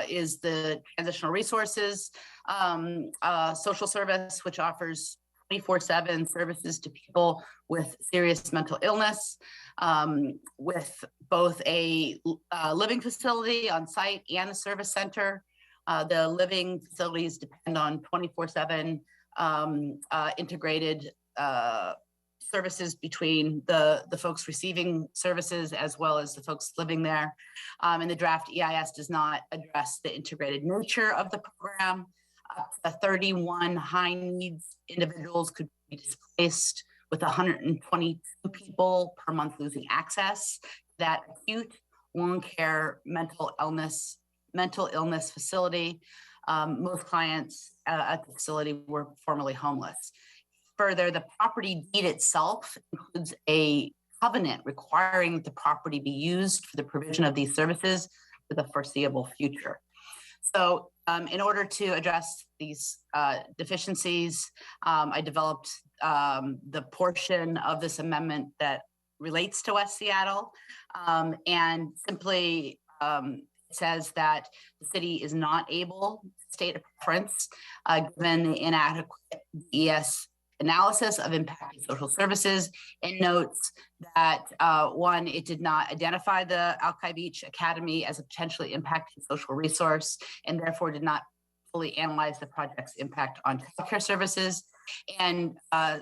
is the transitional resources social service, which offers 24/7 services to people with serious mental illness, with both a living facility on site and a service center. The living facilities depend on 24/7 integrated services between the folks receiving services as well as the folks living there. And the draft EIS does not address the integrated nature of the program. 31 high needs individuals could be displaced with 122 people per month losing access to that acute long care mental illness facility. Most clients at the facility were formerly homeless. Further, the property deed itself includes a covenant requiring that the property be used for the provision of these services for the foreseeable future. So in order to address these deficiencies, I developed the portion of this amendment that relates to West Seattle, and simply says that the city is not able to state a preference given the inadequate DES analysis of impacted social services, and notes that one, it did not identify the Alki Beach Academy as a potentially impacted social resource, and therefore did not fully analyze the project's impact on childcare services. And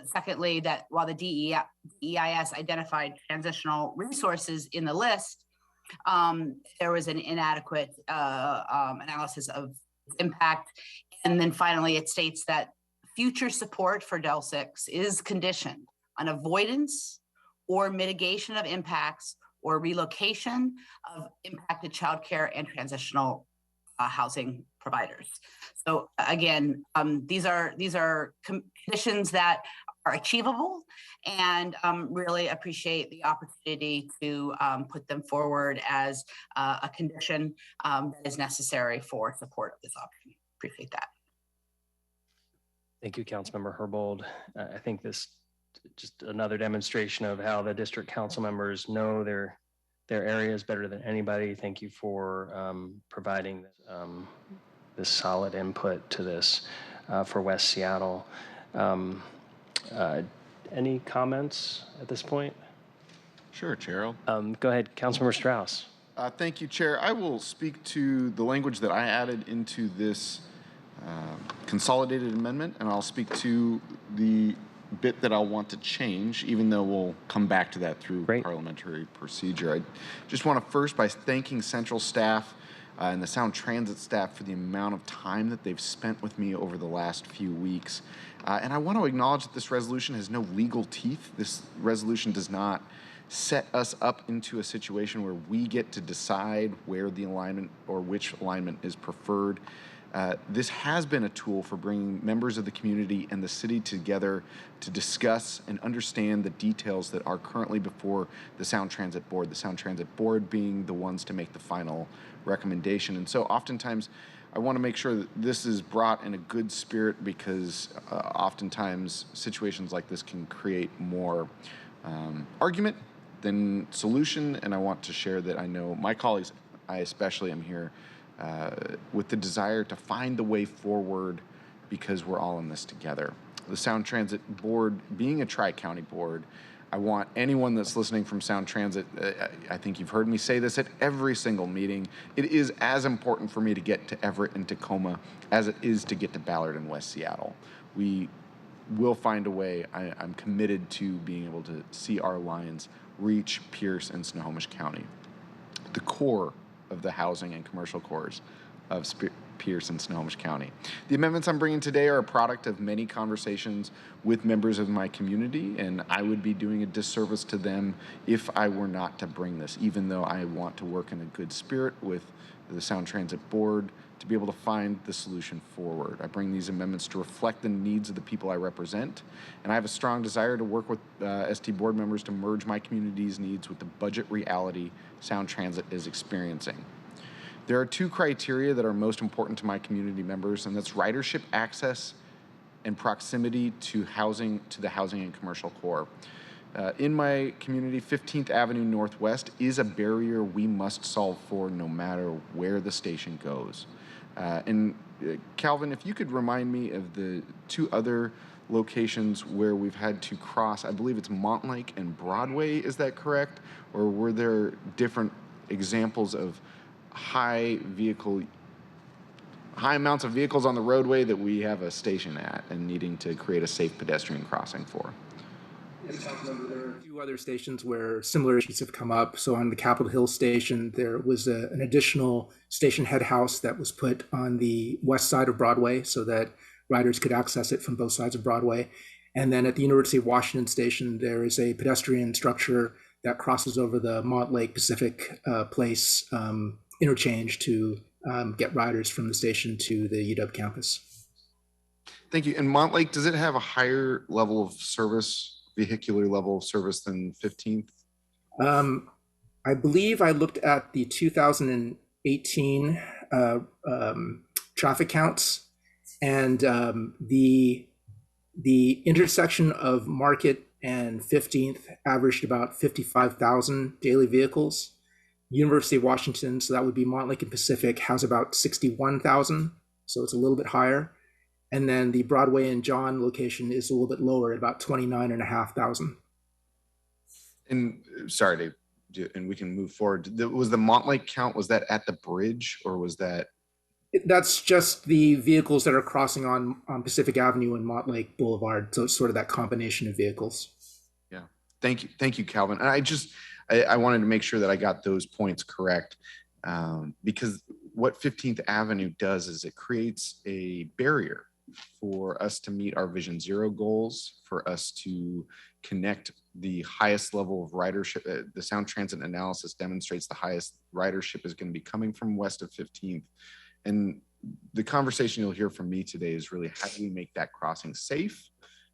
secondly, that while the DEIS identified transitional resources in the list, there was an inadequate analysis of impact. And then finally, it states that future support for Del 6 is conditioned on avoidance or mitigation of impacts or relocation of impacted childcare and transitional housing providers. So again, these are conditions that are achievable, and really appreciate the opportunity to put them forward as a condition that is necessary for support of this option. Appreciate that. Thank you, Councilmember Herbold. I think this just another demonstration of how the district council members know their areas better than anybody. Thank you for providing this solid input to this for West Seattle. Any comments at this point? Sure, Chair. Go ahead, Councilmember Strauss. Thank you, Chair. I will speak to the language that I added into this consolidated amendment, and I'll speak to the bit that I'll want to change, even though we'll come back to that through parliamentary procedure. I just want to first by thanking Central staff and the Sound Transit staff for the amount of time that they've spent with me over the last few weeks. And I want to acknowledge that this resolution has no legal teeth. This resolution does not set us up into a situation where we get to decide where the alignment or which alignment is preferred. This has been a tool for bringing members of the community and the city together to discuss and understand the details that are currently before the Sound Transit Board, the Sound Transit Board being the ones to make the final recommendation. And so oftentimes I want to make sure that this is brought in a good spirit, because oftentimes situations like this can create more argument than solution. And I want to share that I know my colleagues, I especially am here with the desire to find the way forward, because we're all in this together. The Sound Transit Board being a tri-county board, I want anyone that's listening from Sound Transit, I think you've heard me say this at every single meeting, it is as important for me to get to Everett and Tacoma as it is to get to Ballard and West Seattle. We will find a way. I'm committed to being able to see our lines reach Pierce and Snohomish County. The core of the housing and commercial cores of Pierce and Snohomish County. The amendments I'm bringing today are a product of many conversations with members of my community, and I would be doing a disservice to them if I were not to bring this, even though I want to work in a good spirit with the Sound Transit Board to be able to find the solution forward. I bring these amendments to reflect the needs of the people I represent, and I have a strong desire to work with ST board members to merge my community's needs with the budget reality Sound Transit is experiencing. There are two criteria that are most important to my community members, and that's ridership access and proximity to the housing and commercial core. In my community, 15th Avenue Northwest is a barrier we must solve for no matter where the station goes. And Calvin, if you could remind me of the two other locations where we've had to cross, I believe it's Montlake and Broadway, is that correct? Or were there different examples of high amounts of vehicles on the roadway that we have a station at and needing to create a safe pedestrian crossing for? Yes, Councilmember, there are a few other stations where similar issues have come up. So on the Capitol Hill station, there was an additional station head house that was put on the west side of Broadway so that riders could access it from both sides of Broadway. And then at the University of Washington station, there is a pedestrian structure that crosses over the Montlake Pacific Place interchange to get riders from the station to the UW campus. Thank you. And Montlake, does it have a higher level of service, vehicular level of service than 15th? I believe I looked at the 2018 traffic counts, and the intersection of Market and 15th averaged about 55,000 daily vehicles. University of Washington, so that would be Montlake and Pacific, has about 61,000, so it's a little bit higher. And then the Broadway and John location is a little bit lower at about 29,500. And sorry, and we can move forward. Was the Montlake count, was that at the bridge, or was that? That's just the vehicles that are crossing on Pacific Avenue and Montlake Boulevard. So it's sort of that combination of vehicles. Yeah, thank you, Calvin. And I wanted to make sure that I got those points correct, because what 15th Avenue does is it creates a barrier for us to meet our Vision Zero goals, for us to connect the highest level of ridership. The Sound Transit analysis demonstrates the highest ridership is going to be coming from west of 15th. And the conversation you'll hear from me today is really, how do we make that crossing safe?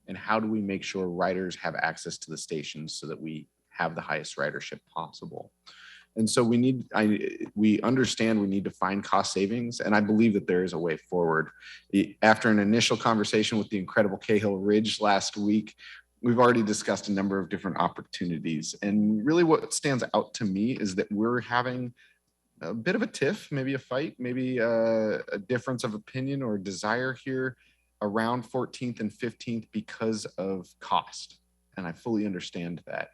And how do we make sure riders have access to the stations so that we have the highest ridership possible? And so we understand we need to find cost savings, and I believe that there is a way forward. After an initial conversation with the incredible Cahill Ridge last week, we've already discussed a number of different opportunities. And really what stands out to me is that we're having a bit of a tiff, maybe a fight, maybe a difference of opinion or desire here around 14th and 15th because of cost. And I fully understand that.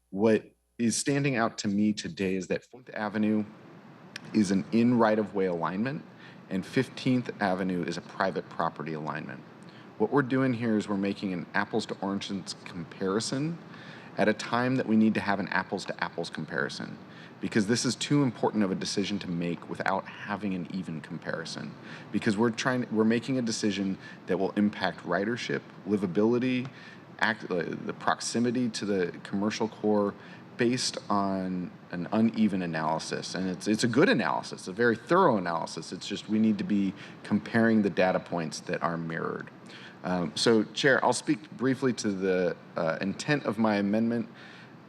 What is standing out to me today is that 4th Avenue is an in right-of-way alignment and 15th Avenue is a private property alignment. What we're doing here is we're making an apples to oranges comparison at a time that we need to have an apples to apples comparison, because this is too important of a decision to make without having an even comparison, because we're making a decision that will impact ridership, livability, the proximity to the commercial core based on an uneven analysis. And it's a good analysis, a very thorough analysis. It's just we need to be comparing the data points that are mirrored. So, Chair, I'll speak briefly to the intent of my amendment,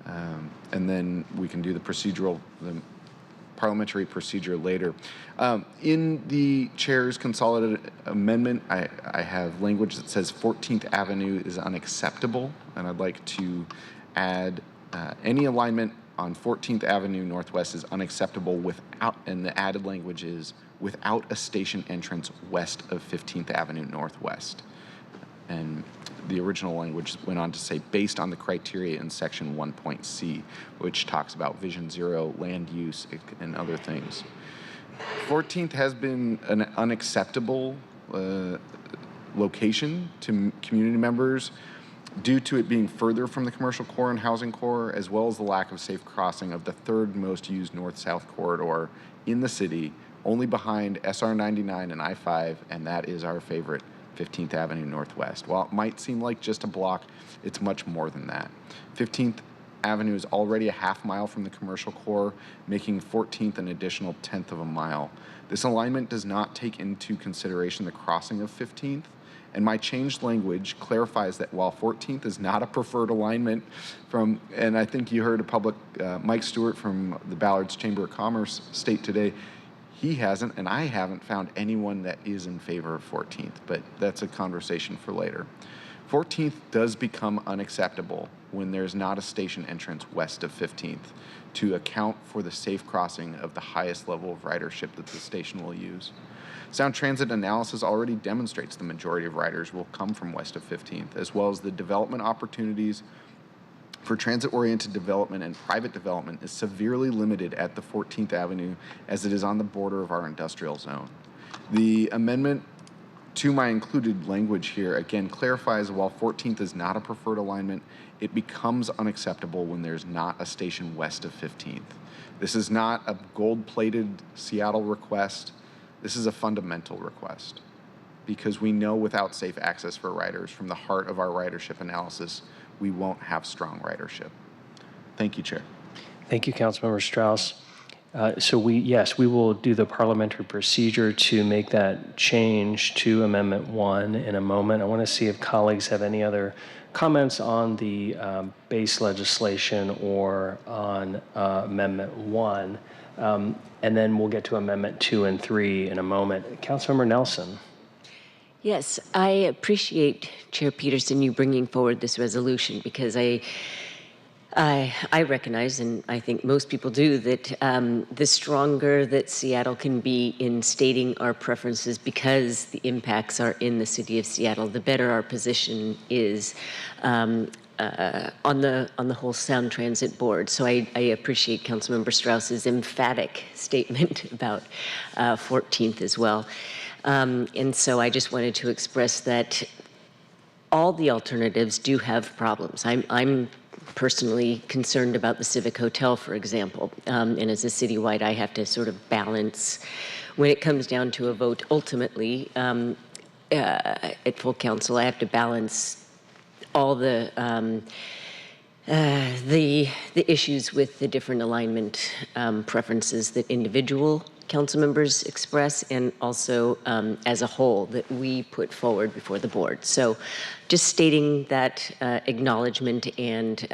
and then we can do the parliamentary procedure later. In the Chair's consolidated amendment, I have language that says 14th Avenue is unacceptable, and I'd like to add any alignment on 14th Avenue Northwest is unacceptable without, and the added language is without a station entrance west of 15th Avenue Northwest. And the original language went on to say, based on the criteria in section 1.c, which talks about Vision Zero, land use, and other things. 14th has been an unacceptable location to community members due to it being further from the commercial core and housing core, as well as the lack of safe crossing of the third most used north-south corridor in the city, only behind SR 99 and I-5, and that is our favorite 15th Avenue Northwest. While it might seem like just a block, it's much more than that. 15th Avenue is already a half mile from the commercial core, making 14th an additional 1/10 of a mile. This alignment does not take into consideration the crossing of 15th, and my changed language clarifies that while 14th is not a preferred alignment from, and I think you heard a public, Mike Stewart from the Ballard's Chamber of Commerce state today, he hasn't, and I haven't found anyone that is in favor of 14th, but that's a conversation for later. 14th does become unacceptable when there's not a station entrance west of 15th to account for the safe crossing of the highest level of ridership that the station will use. Sound Transit analysis already demonstrates the majority of riders will come from west of 15th, as well as the development opportunities for transit-oriented development and private development is severely limited at the 14th Avenue as it is on the border of our industrial zone. The amendment to my included language here again clarifies while 14th is not a preferred alignment, it becomes unacceptable when there's not a station west of 15th. This is not a gold-plated Seattle request. This is a fundamental request. because we know without safe access for riders, from the heart of our ridership analysis, we won't have strong ridership. Thank you, Chair. Thank you, Councilmember Strauss. Yes, we will do the parliamentary procedure to make that change to Amendment 1 in a moment. I want to see if colleagues have any other comments on the base legislation or on Amendment 1. And then we'll get to Amendment 2 and 3 in a moment. Councilmember Nelson. Yes, I appreciate, Chair Peterson, you bringing forward this resolution, because I recognize, and I think most people do, that the stronger that Seattle can be in stating our preferences, because the impacts are in the city of Seattle, the better our position is on the whole Sound Transit Board. So I appreciate Councilmember Strauss's emphatic statement about 14th as well. And so I just wanted to express that all the alternatives do have problems. I'm personally concerned about the Civic Hotel, for example. And as a citywide, I have to sort of balance, when it comes down to a vote ultimately at full council, I have to balance all the issues with the different alignment preferences that individual council members express, and also as a whole that we put forward before the board. So just stating that acknowledgement and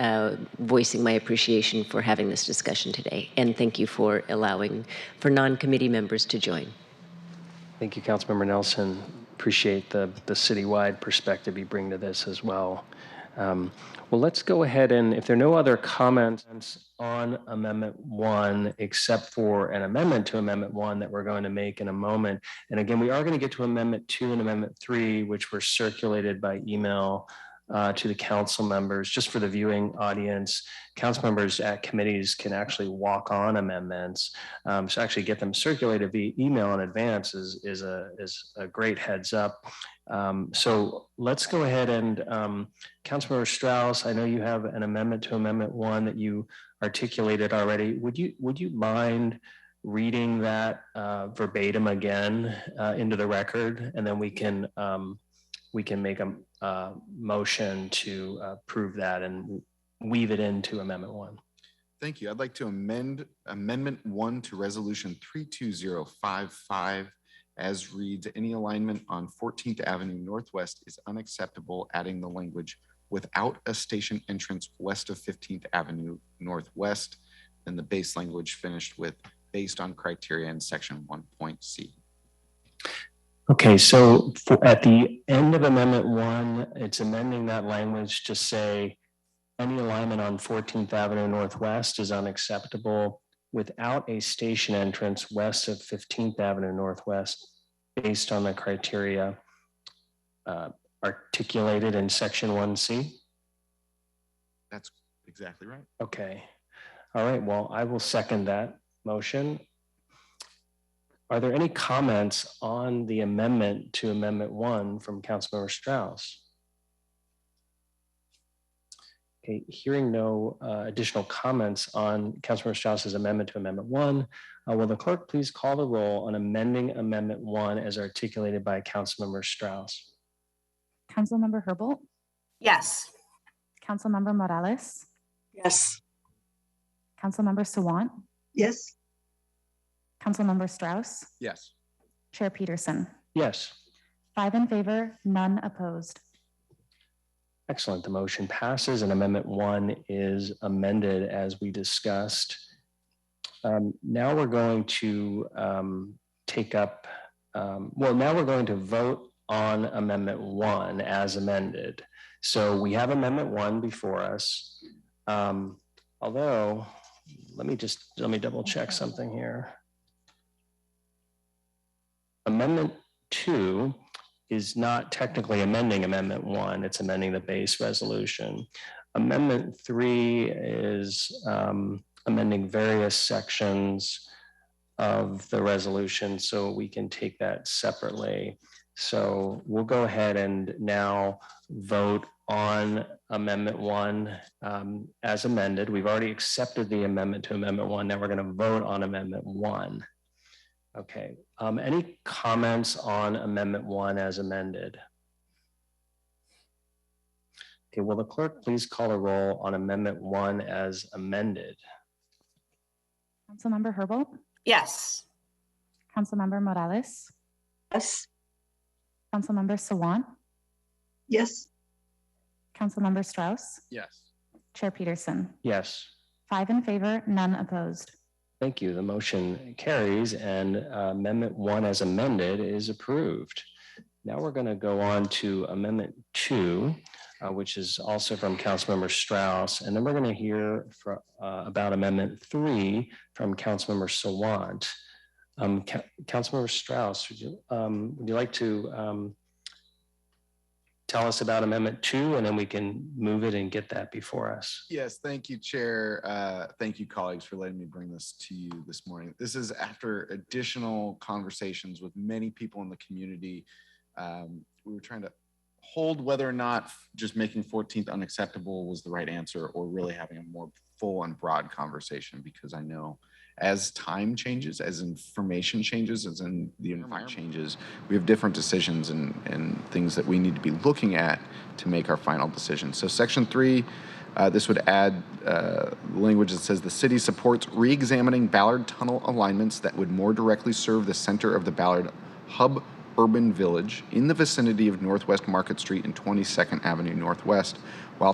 voicing my appreciation for having this discussion today. And thank you for allowing for non-committee members to join. Thank you, Councilmember Nelson. Appreciate the citywide perspective you bring to this as well. Well, let's go ahead, and if there are no other comments on Amendment 1, except for an amendment to Amendment 1 that we're going to make in a moment. And again, we are going to get to Amendment 2 and Amendment 3, which were circulated by email to the council members. Just for the viewing audience, council members at committees can actually walk on amendments. So actually get them circulated via email in advance is a great heads up. So let's go ahead and Councilmember Strauss, I know you have an amendment to Amendment 1 that you articulated already. Would you mind reading that verbatim again into the record, and then we can make a motion to approve that and weave it into Amendment 1. Thank you. I'd like to amend Amendment 1 to Resolution 32055 as reads: any alignment on 14th Avenue Northwest is unacceptable, adding the language without a station entrance west of 15th Avenue Northwest, and the base language finished with based on criteria in section 1.c. Okay, so at the end of Amendment 1, it's amending that language to say any alignment on 14th Avenue Northwest is unacceptable without a station entrance west of 15th Avenue Northwest based on the criteria articulated in section 1C? That's exactly right. Okay. All right, well, I will second that motion. Are there any comments on the amendment to Amendment 1 from Councilmember Strauss? Okay, hearing no additional comments on Councilmember Strauss's amendment to Amendment 1, will the clerk please call the roll on amending Amendment 1 as articulated by Councilmember Strauss? Councilmember Herbold? Yes. Councilmember Morales? Yes. Councilmember Sawant? Yes. Councilmember Strauss? Yes. Chair Peterson? Yes. 5 in favor, none opposed. Excellent. The motion passes and Amendment 1 is amended as we discussed. Now we're going to take up, now we're going to vote on Amendment 1 as amended. So we have Amendment 1 before us. Although, let me double check something here. Amendment 2 is not technically amending Amendment 1, it's amending the base resolution. Amendment 3 is amending various sections of the resolution, so we can take that separately. So we'll go ahead and now vote on Amendment 1 as amended. We've already accepted the amendment to Amendment 1. Now we're going to vote on Amendment 1. Okay, any comments on Amendment 1 as amended? Okay, will the clerk please call a roll on Amendment 1 as amended? Councilmember Herbold, Yes. Councilmember Morales, Yes. Councilmember Sawant, Yes. Councilmember Strauss, Yes. Chair Peterson. Yes. 5 in favor, none opposed. Thank you. The motion carries and Amendment 1 as amended is approved. Now we're going to go on to Amendment 2, which is also from Councilmember Strauss. And then we're going to hear about Amendment 3 from Councilmember Sawant. Councilmember Strauss, would you like to tell us about Amendment 2, and then we can move it and get that before us? Yes, thank you, Chair. Thank you, colleagues, for letting me bring this to you this morning. This is after additional conversations with many people in the community. We were trying to hold whether or not just making 14th unacceptable was the right answer, or really having a more full and broad conversation, because I know as time changes, as information changes, as in the environment changes, we have different decisions and things that we need to be looking at to make our final decision. So Section 3, this would add language that says the city supports re-examining Ballard Tunnel alignments that would more directly serve the center of the Ballard Hub Urban Village in the vicinity of Northwest Market Street and 22nd Avenue Northwest, while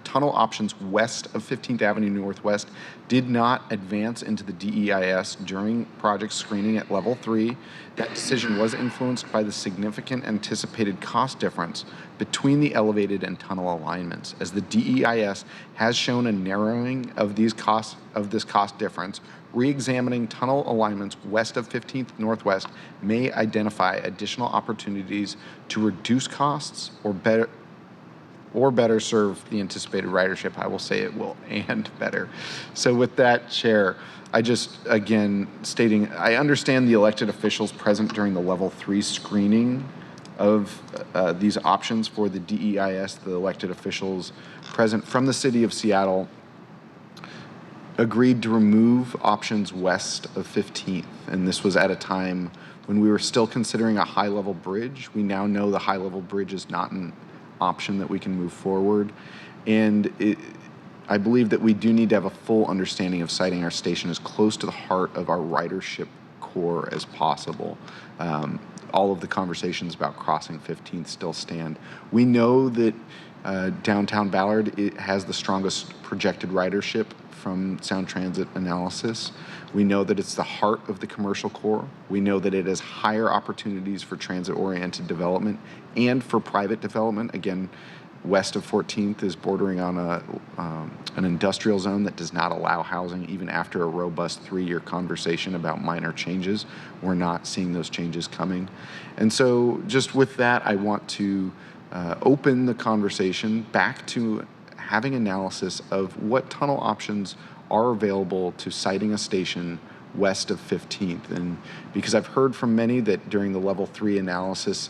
tunnel options west of 15th Avenue Northwest did not advance into the DEIS during project screening at level 3. That decision was influenced by the significant anticipated cost difference between the elevated and tunnel alignments, as the DEIS has shown a narrowing of this cost difference. Re-examining tunnel alignments west of 15th Northwest may identify additional opportunities to reduce costs or better serve the anticipated ridership. I will say it will and better. So with that, Chair, I just, again, stating, I understand the elected officials present during the level 3 screening of these options for the DEIS, the elected officials present from the city of Seattle agreed to remove options west of 15th. And this was at a time when we were still considering a high-level bridge. We now know the high-level bridge is not an option that we can move forward. And I believe that we do need to have a full understanding of siting our station as close to the heart of our ridership core as possible. All of the conversations about crossing 15th still stand. We know that downtown Ballard, it has the strongest projected ridership from Sound Transit analysis. We know that it's the heart of the commercial core. We know that it has higher opportunities for transit-oriented development and for private development. Again, west of 14th is bordering on an industrial zone that does not allow housing even after a robust 3-year conversation about minor changes. We're not seeing those changes coming. And so just with that, I want to open the conversation back to having analysis of what tunnel options are available to siting a station west of 15th. And because I've heard from many that during the level 3 analysis,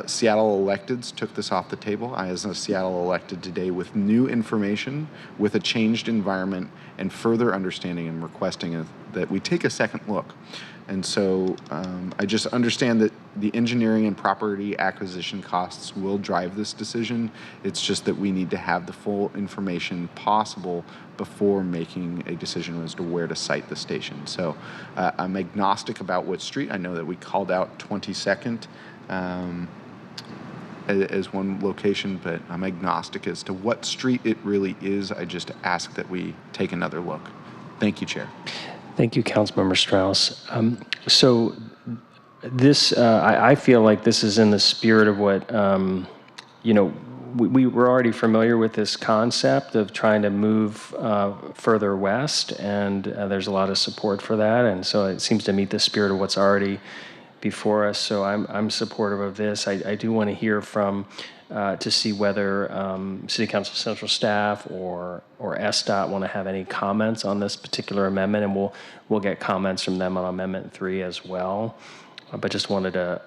Seattle electeds took this off the table. I, as a Seattle elected today, with new information, with a changed environment, and further understanding and requesting that we take a second look. And so I just understand that the engineering and property acquisition costs will drive this decision. It's just that we need to have the full information possible before making a decision as to where to site the station. So I'm agnostic about what street. I know that we called out 22nd as one location, but I'm agnostic as to what street it really is. I just ask that we take another look. Thank you, Chair. Thank you, Councilmember Strauss. So this, I feel like this is in the spirit of what, we were already familiar with this concept of trying to move further west, and there's a lot of support for that. And so it seems to meet the spirit of what's already before us. So I'm supportive of this. I do want to hear from, to see whether City Council Central staff or SDOT want to have any comments on this particular amendment, and we'll get comments from them on Amendment 3 as well. But just wanted to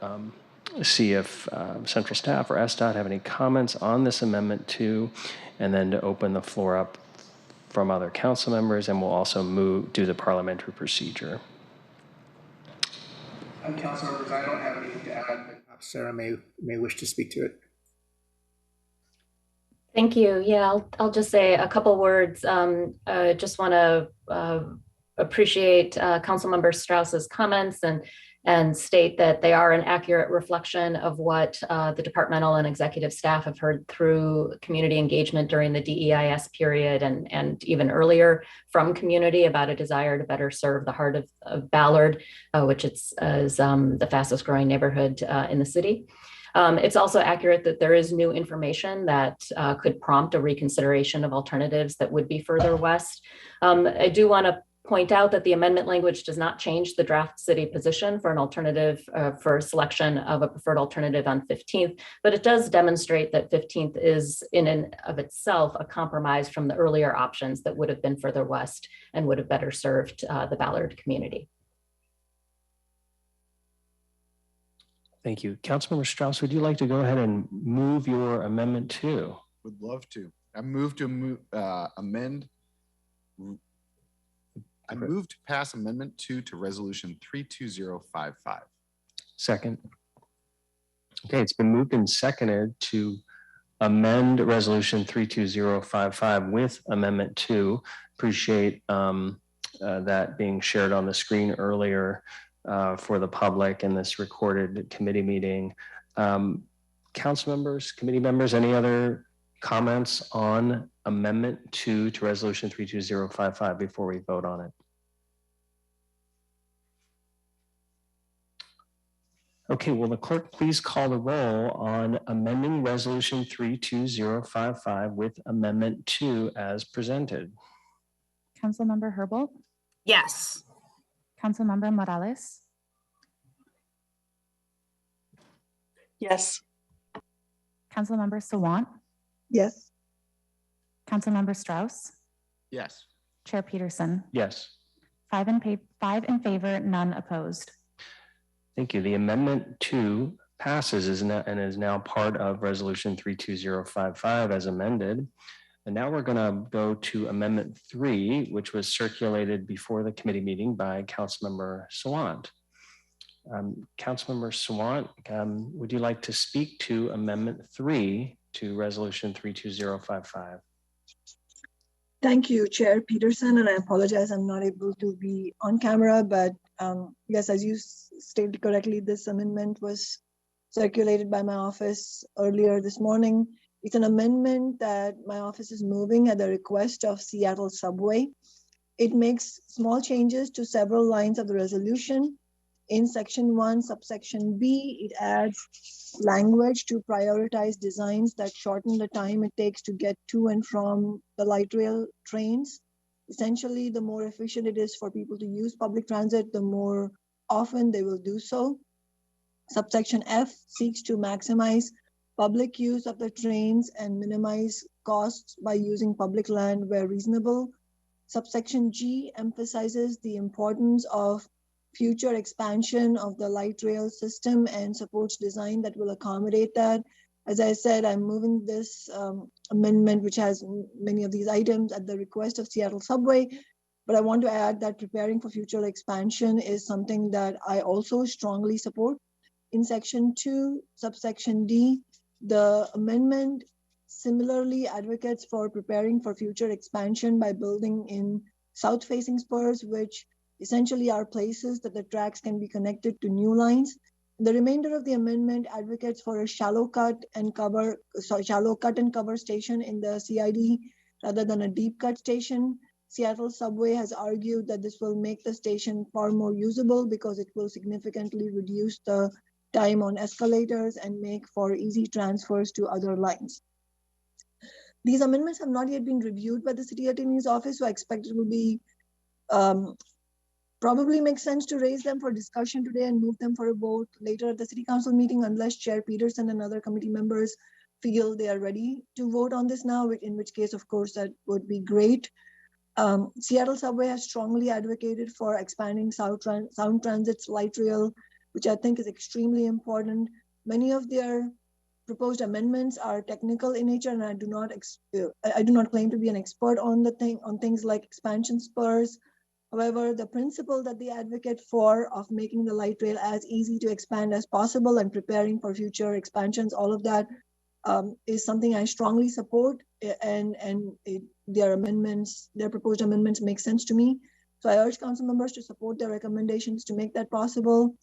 see if Central staff or SDOT have any comments on this Amendment 2, and then to open the floor up from other council members, and we'll also do the parliamentary procedure. Council members, I don't have anything to add, but perhaps Sarah may wish to speak to it. Thank you. Yeah, I'll just say a couple words. Just want to appreciate Councilmember Strauss's comments and state that they are an accurate reflection of what the departmental and executive staff have heard through community engagement during the DEIS period and even earlier from community about a desire to better serve the heart of Ballard, which is the fastest growing neighborhood in the city. It's also accurate that there is new information that could prompt a reconsideration of alternatives that would be further west. I do want to point out that the amendment language does not change the draft city position for an alternative for selection of a preferred alternative on 15th, but it does demonstrate that 15th is in and of itself a compromise from the earlier options that would have been further west and would have better served the Ballard community. Thank you. Councilmember Strauss, would you like to go ahead and move your amendment 2? Would love to. I move to pass Amendment 2 to Resolution 32055. Second. Okay, it's been moved and seconded to amend Resolution 32055 with Amendment 2. Appreciate that being shared on the screen earlier for the public in this recorded committee meeting. Council members, committee members, any other comments on Amendment 2 to Resolution 32055 before we vote on it? Okay, will the clerk please call the roll on amending Resolution 32055 with Amendment 2 as presented? Councilmember Herbold, Yes. Councilmember Morales, Yes. Councilmember Sawant, Yes. Councilmember Strauss, Yes. Chair Peterson. Yes. 5 in favor, none opposed. Thank you. The Amendment 2 passes is now part of Resolution 32055 as amended. And now we're going to go to Amendment 3, which was circulated before the committee meeting by Councilmember Sawant. Councilmember Sawant, would you like to speak to Amendment 3 to Resolution 32055? Thank you, Chair Peterson, and I apologize I'm not able to be on camera, but yes, as you stated correctly, this amendment was circulated by my office earlier this morning. It's an amendment that my office is moving at the request of Seattle Subway. It makes small changes to several lines of the resolution. In Section 1, subsection B, it adds language to prioritize designs that shorten the time it takes to get to and from the light rail trains. Essentially, the more efficient it is for people to use public transit, the more often they will do so. Subsection F seeks to maximize public use of the trains and minimize costs by using public land where reasonable. Subsection G emphasizes the importance of future expansion of the light rail system and supports design that will accommodate that. As I said, I'm moving this amendment, which has many of these items, at the request of Seattle Subway. But I want to add that preparing for future expansion is something that I also strongly support. In Section 2, subsection D, the amendment similarly advocates for preparing for future expansion by building in south-facing spurs, which essentially are places that the tracks can be connected to new lines. The remainder of the amendment advocates for a shallow cut and cover station in the CID rather than a deep cut station. Seattle Subway has argued that this will make the station far more usable because it will significantly reduce the time on escalators and make for easy transfers to other lines. These amendments have not yet been reviewed by the city attorney's office, so I expect it will be probably makes sense to raise them for discussion today and move them for a vote later at the city council meeting, unless Chair Peterson and other committee members feel they are ready to vote on this now, in which case, of course, that would be great. Seattle Subway has strongly advocated for expanding Sound Transit's light rail, which I think is extremely important. Many of their proposed amendments are technical in nature, and I do not claim to be an expert on things like expansion spurs, However, the principle that they advocate for of making the light rail as easy to expand as possible and preparing for future expansions, all of that is something I strongly support, and their proposed amendments make sense to me. So I urge council members to support their recommendations to make that possible.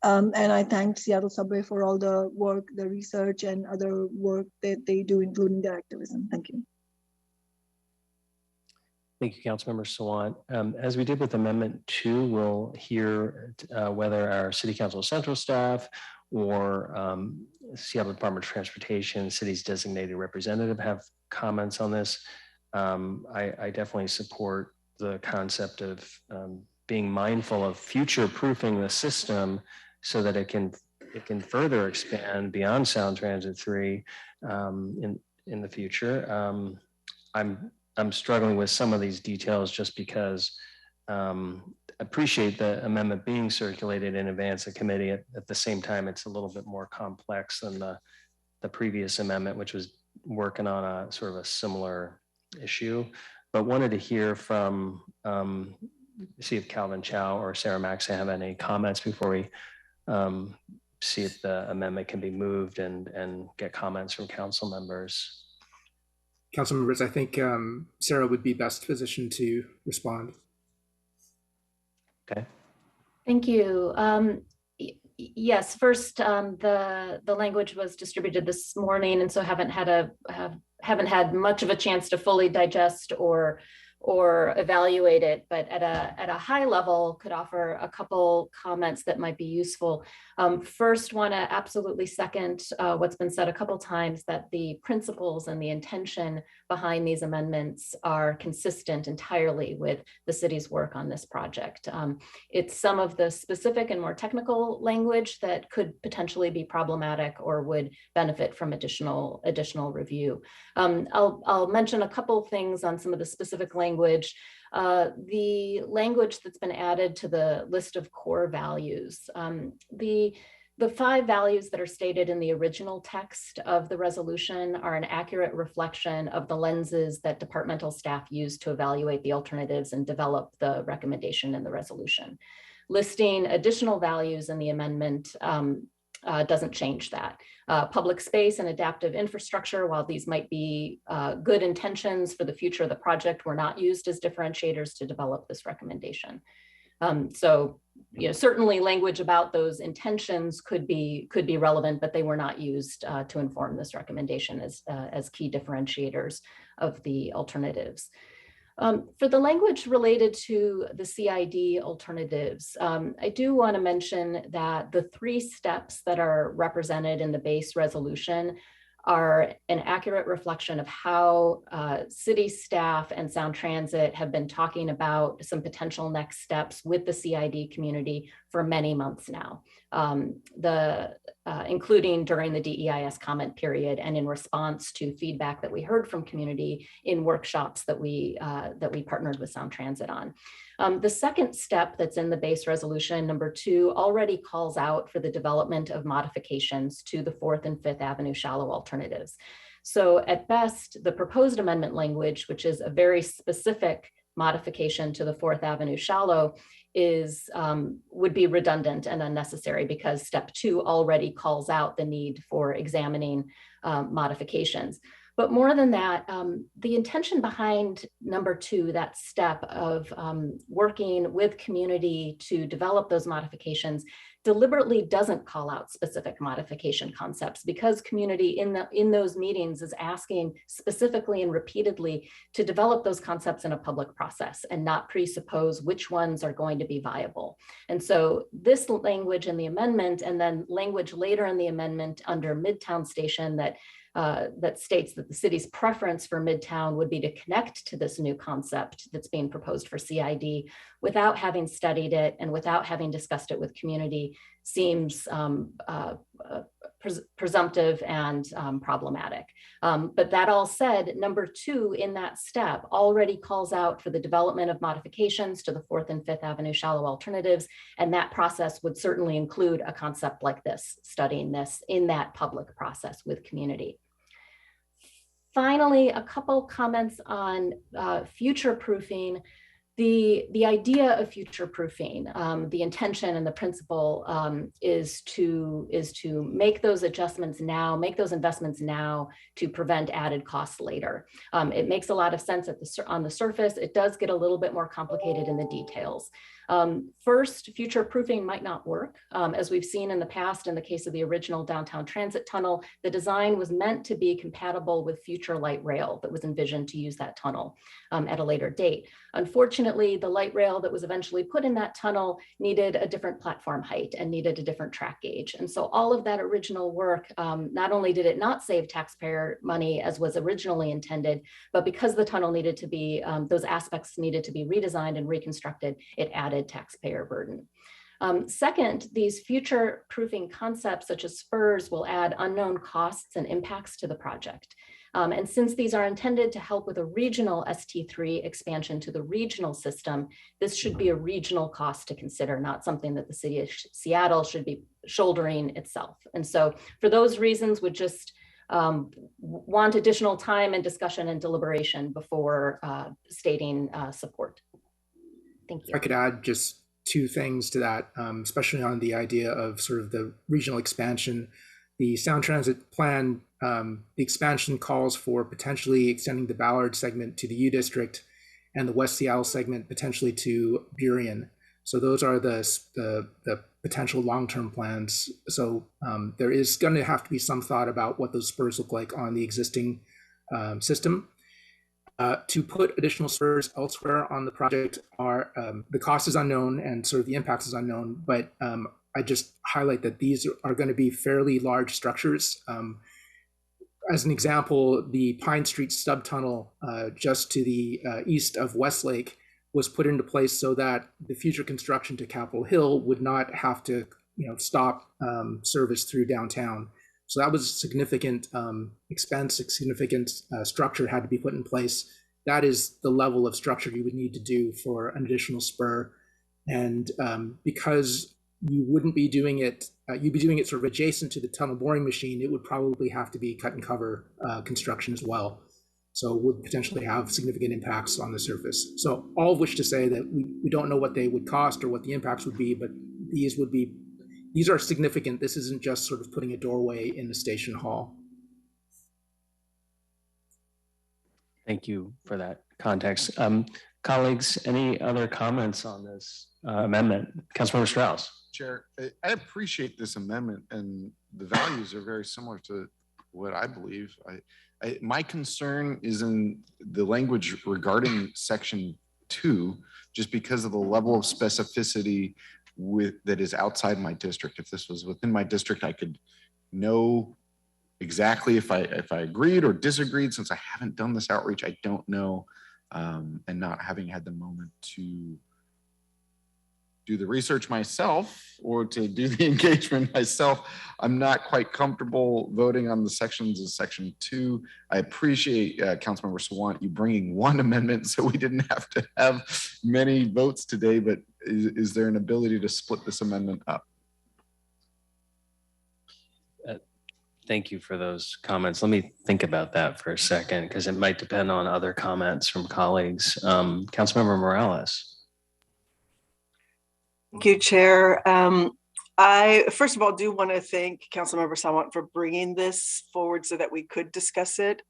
And I thank Seattle Subway for all the work, the research, and other work that they do, including their activism. Thank you. Thank you, Councilmember Sawant. As we did with Amendment 2, we'll hear whether our City Council Central staff or Seattle Department of Transportation, city's designated representative have comments on this. I definitely support the concept of being mindful of future-proofing the system so that it can further expand beyond Sound Transit 3 in the future. I'm struggling with some of these details just because I appreciate the amendment being circulated in advance of committee. At the same time, it's a little bit more complex than the previous amendment, which was working on a sort of a similar issue. But wanted to hear from, see if Calvin Chow or Sarah Max have any comments before we see if the amendment can be moved and get comments from council members. Council members, I think Sarah would be best positioned to respond. Okay. Thank you. Yes, first, the language was distributed this morning, and so haven't had much of a chance to fully digest or evaluate it, but at a high level could offer a couple comments that might be useful. First, want to absolutely second what's been said a couple times, that the principles and the intention behind these amendments are consistent entirely with the city's work on this project. It's some of the specific and more technical language that could potentially be problematic or would benefit from additional review. I'll mention a couple things on some of the specific language. The language that's been added to the list of core values. The 5 values that are stated in the original text of the resolution are an accurate reflection of the lenses that departmental staff use to evaluate the alternatives and develop the recommendation in the resolution. Listing additional values in the amendment doesn't change that. Public space and adaptive infrastructure, while these might be good intentions for the future of the project, were not used as differentiators to develop this recommendation. So, certainly language about those intentions could be relevant, but they were not used to inform this recommendation as key differentiators of the alternatives. For the language related to the CID alternatives, I do want to mention that the 3 steps that are represented in the base resolution are an accurate reflection of how city staff and Sound Transit have been talking about some potential next steps with the CID community for many months now, including during the DEIS comment period and in response to feedback that we heard from community in workshops that we partnered with Sound Transit on. The second step that's in the base resolution, number 2, already calls out for the development of modifications to the 4th and 5th Avenue shallow alternatives. So at best, the proposed amendment language, which is a very specific modification to the 4th Avenue shallow, would be redundant and unnecessary because step 2 already calls out the need for examining modifications. But more than that, the intention behind number 2, that step of working with community to develop those modifications, deliberately doesn't call out specific modification concepts because community in those meetings is asking specifically and repeatedly to develop those concepts in a public process and not presuppose which ones are going to be viable. And so this language in the amendment and then language later in the amendment under Midtown Station that states that the city's preference for Midtown would be to connect to this new concept that's being proposed for CID without having studied it and without having discussed it with community seems presumptive and problematic. But that all said, number 2 in that step already calls out for the development of modifications to the 4th and 5th Avenue shallow alternatives, and that process would certainly include a concept like this, studying this in that public process with community. Finally, a couple comments on future proofing. The idea of future proofing, the intention and the principle is to make those adjustments now, make those investments now to prevent added costs later. It makes a lot of sense on the surface. It does get a little bit more complicated in the details. First, future proofing might not work. As we've seen in the past, in the case of the original downtown transit tunnel, the design was meant to be compatible with future light rail that was envisioned to use that tunnel at a later date. Unfortunately, the light rail that was eventually put in that tunnel needed a different platform height and needed a different track gauge. And so all of that original work, not only did it not save taxpayer money as was originally intended, but because the tunnel needed to be, those aspects needed to be redesigned and reconstructed, it added taxpayer burden. Second, these future proofing concepts such as spurs will add unknown costs and impacts to the project. And since these are intended to help with a regional ST3 expansion to the regional system, this should be a regional cost to consider, not something that the city of Seattle should be shouldering itself. And so for those reasons, would just want additional time and discussion and deliberation before stating support. Thank you. I could add just two things to that, especially on the idea of sort of the regional expansion. The Sound Transit Plan, the expansion calls for potentially extending the Ballard segment to the U District and the West Seattle segment potentially to Burien. So those are the potential long-term plans. So there is going to have to be some thought about what those spurs look like on the existing system. To put additional spurs elsewhere on the project are, the cost is unknown and sort of the impacts is unknown, but I just highlight that these are going to be fairly large structures. As an example, the Pine Street stub tunnel just to the east of Westlake was put into place so that the future construction to Capitol Hill would not have to, stop service through downtown. So that was a significant expense, a significant structure had to be put in place. That is the level of structure you would need to do for an additional spur. And because you wouldn't be doing it, you'd be doing it sort of adjacent to the tunnel boring machine, it would probably have to be cut and cover construction as well. So it would potentially have significant impacts on the surface. So all of which to say that we don't know what they would cost or what the impacts would be, but these are significant. This isn't just sort of putting a doorway in the station hall. Thank you for that context. Colleagues, any other comments on this amendment? Councilmember Strauss. Chair, I appreciate this amendment and the values are very similar to what I believe. My concern is in the language regarding section 2, just because of the level of specificity that is outside my district. If this was within my district, I could know exactly if I agreed or disagreed. Since I haven't done this outreach, I don't know, and not having had the moment to do the research myself or to do the engagement myself, I'm not quite comfortable voting on the sections of section 2. I appreciate Councilmember Sawant, you bringing one amendment so we didn't have to have many votes today, but is there an ability to split this amendment up? Thank you for those comments. Let me think about that for a second, because it might depend on other comments from colleagues. Councilmember Morales. Thank you, Chair. I, first of all, do want to thank Councilmember Sawant for bringing this forward so that we could discuss it.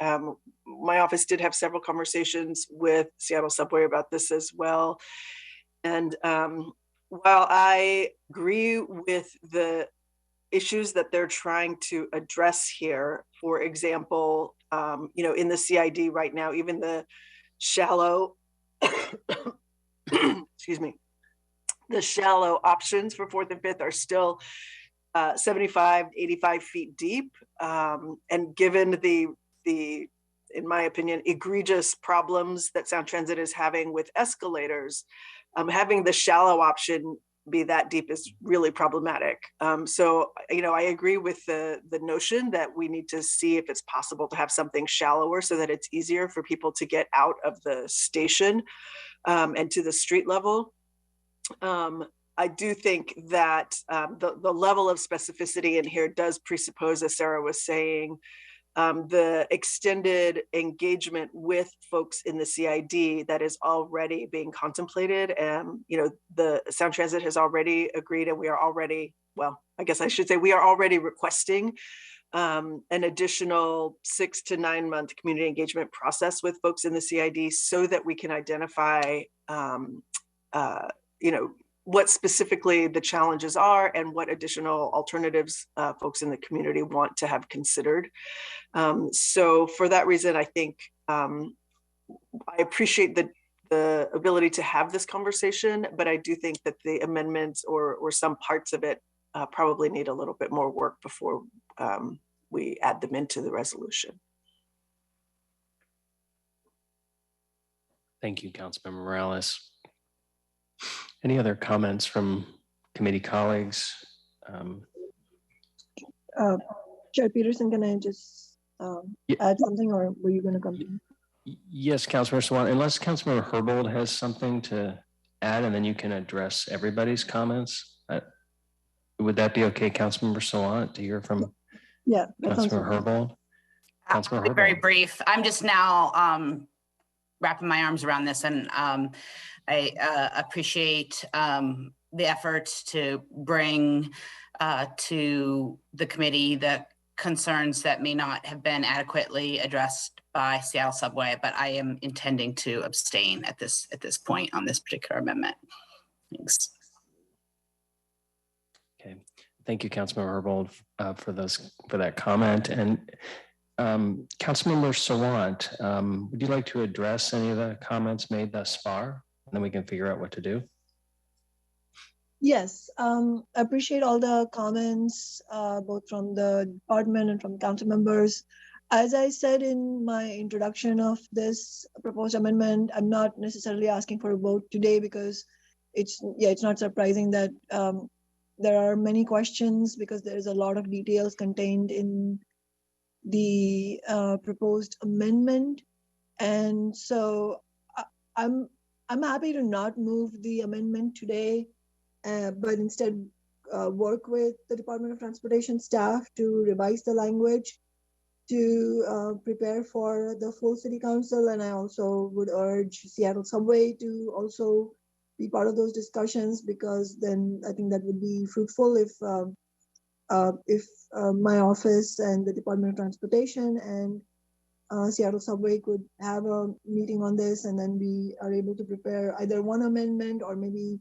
My office did have several conversations with Seattle Subway about this as well. And while I agree with the issues that they're trying to address here, for example, in the CID right now, even the shallow, excuse me, the shallow options for 4th and 5th are still 75, 85 feet deep. And given the, in my opinion, egregious problems that Sound Transit is having with escalators, having the shallow option be that deep is really problematic. So, I agree with the notion that we need to see if it's possible to have something shallower so that it's easier for people to get out of the station and to the street level. I do think that the level of specificity in here does presuppose, as Sarah was saying, the extended engagement with folks in the CID that is already being contemplated. And, the Sound Transit has already agreed, and we are already, well, I guess I should say we are already requesting an additional 6 to 9 month community engagement process with folks in the CID so that we can identify, what specifically the challenges are and what additional alternatives folks in the community want to have considered. So for that reason, I think I appreciate the ability to have this conversation, but I do think that the amendments or some parts of it probably need a little bit more work before we add them into the resolution. Thank you, Councilmember Morales. Any other comments from committee colleagues? Chair Peterson, can I just add something, or were you going to come to me? Yes, Councilmember Sawant, unless Councilmember Herbold has something to add, and then you can address everybody's comments. Would that be okay, Councilmember Sawant, to hear from Councilmember Herbold? I'll be very brief. I'm just now wrapping my arms around this, and I appreciate the efforts to bring to the committee the concerns that may not have been adequately addressed by Seattle Subway, but I am intending to abstain at this point on this particular amendment. Thanks. Okay, thank you, Councilmember Herbold, for that comment. And Councilmember Sawant, would you like to address any of the comments made thus far? And then we can figure out what to do. Yes, appreciate all the comments, both from the department and from council members. As I said in my introduction of this proposed amendment, I'm not necessarily asking for a vote today because it's not surprising that there are many questions because there's a lot of details contained in the proposed amendment. And so I'm happy to not move the amendment today, but instead work with the Department of Transportation staff to revise the language to prepare for the full city council. And I also would urge Seattle Subway to also be part of those discussions, because then I think that would be fruitful if my office and the Department of Transportation and Seattle Subway could have a meeting on this, and then we are able to prepare either one amendment or maybe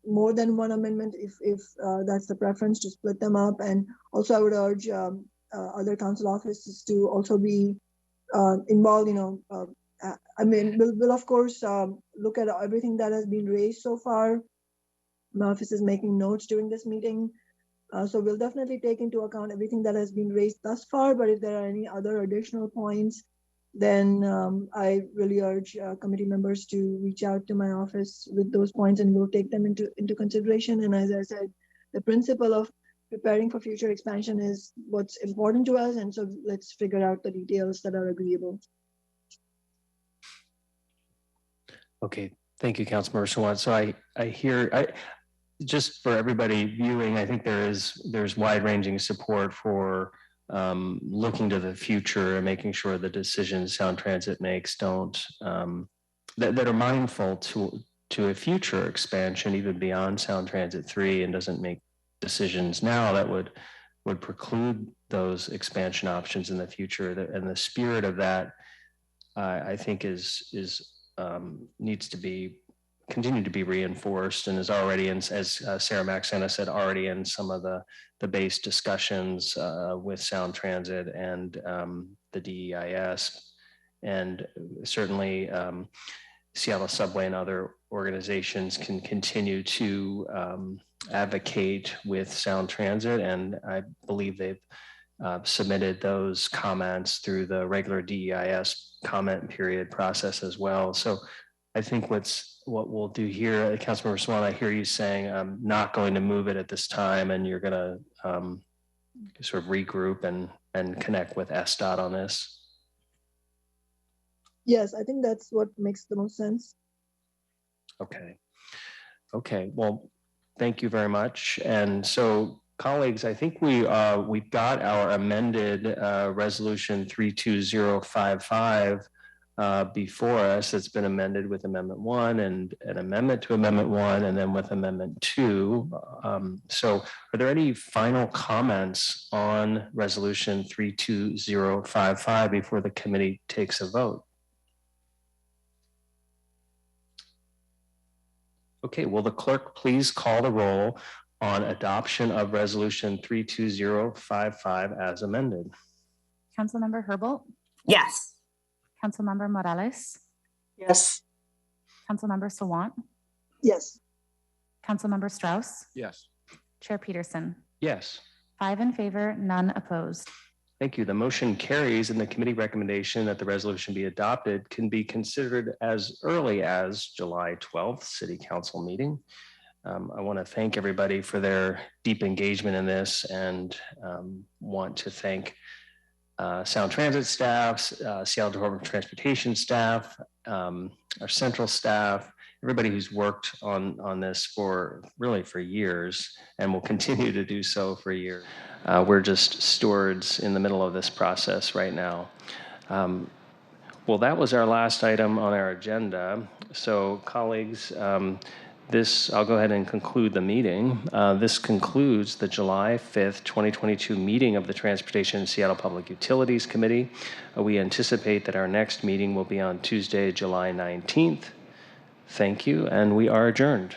more than one amendment if that's the preference, to split them up. And also I would urge other council offices to also be involved. I mean, we'll of course look at everything that has been raised so far. My office is making notes during this meeting. So we'll definitely take into account everything that has been raised thus far, but if there are any other additional points, then I really urge committee members to reach out to my office with those points, and we'll take them into consideration. And as I said, the principle of preparing for future expansion is what's important to us, and so let's figure out the details that are agreeable. Okay, thank you, Councilmember Sawant. So I hear, just for everybody viewing, I think there's wide-ranging support for looking to the future and making sure the decisions Sound Transit makes don't that are mindful to a future expansion, even beyond Sound Transit 3, and doesn't make decisions now that would preclude those expansion options in the future. And the spirit of that, I think, needs to continue to be reinforced, and is already in, as Sarah Maxena said, already in some of the base discussions with Sound Transit and the DEIS, and certainly Seattle Subway and other organizations can continue to advocate with Sound Transit, and I believe they've submitted those comments through the regular DEIS comment period process as well. So I think what we'll do here, Councilmember Swan, I hear you saying I'm not going to move it at this time, and you're going to sort of regroup and connect with USDOT on this. Yes, I think that's what makes the most sense. Okay. Well, thank you very much. And so Colleagues, I think we've got our amended resolution 32055 before us. It's been amended with Amendment 1 and an amendment to Amendment 1 and then with Amendment 2. So are there any final comments on resolution 32055 before the committee takes a vote? Okay, will the clerk please call the roll on adoption of resolution 32055 as amended? Councilmember Herbold, Yes. Councilmember Morales, Yes. Councilmember Sawant, Yes. Councilmember Strauss, Yes. Chair Peterson. Yes. 5 in favor, none opposed. Thank you. The motion carries, and the committee recommendation that the resolution be adopted can be considered as early as July 12th City Council meeting. I want to thank everybody for their deep engagement in this, and want to thank Sound Transit staff, Seattle Department of Transportation staff, our central staff, everybody who's worked on this for years and will continue to do so for years. We're just stewards in the middle of this process right now. Well, that was our last item on our agenda. So colleagues, I'll go ahead and conclude the meeting. This concludes the July 5th, 2022 meeting of the Transportation and Seattle Public Utilities Committee. We anticipate that our next meeting will be on Tuesday, July 19th. Thank you, and we are adjourned.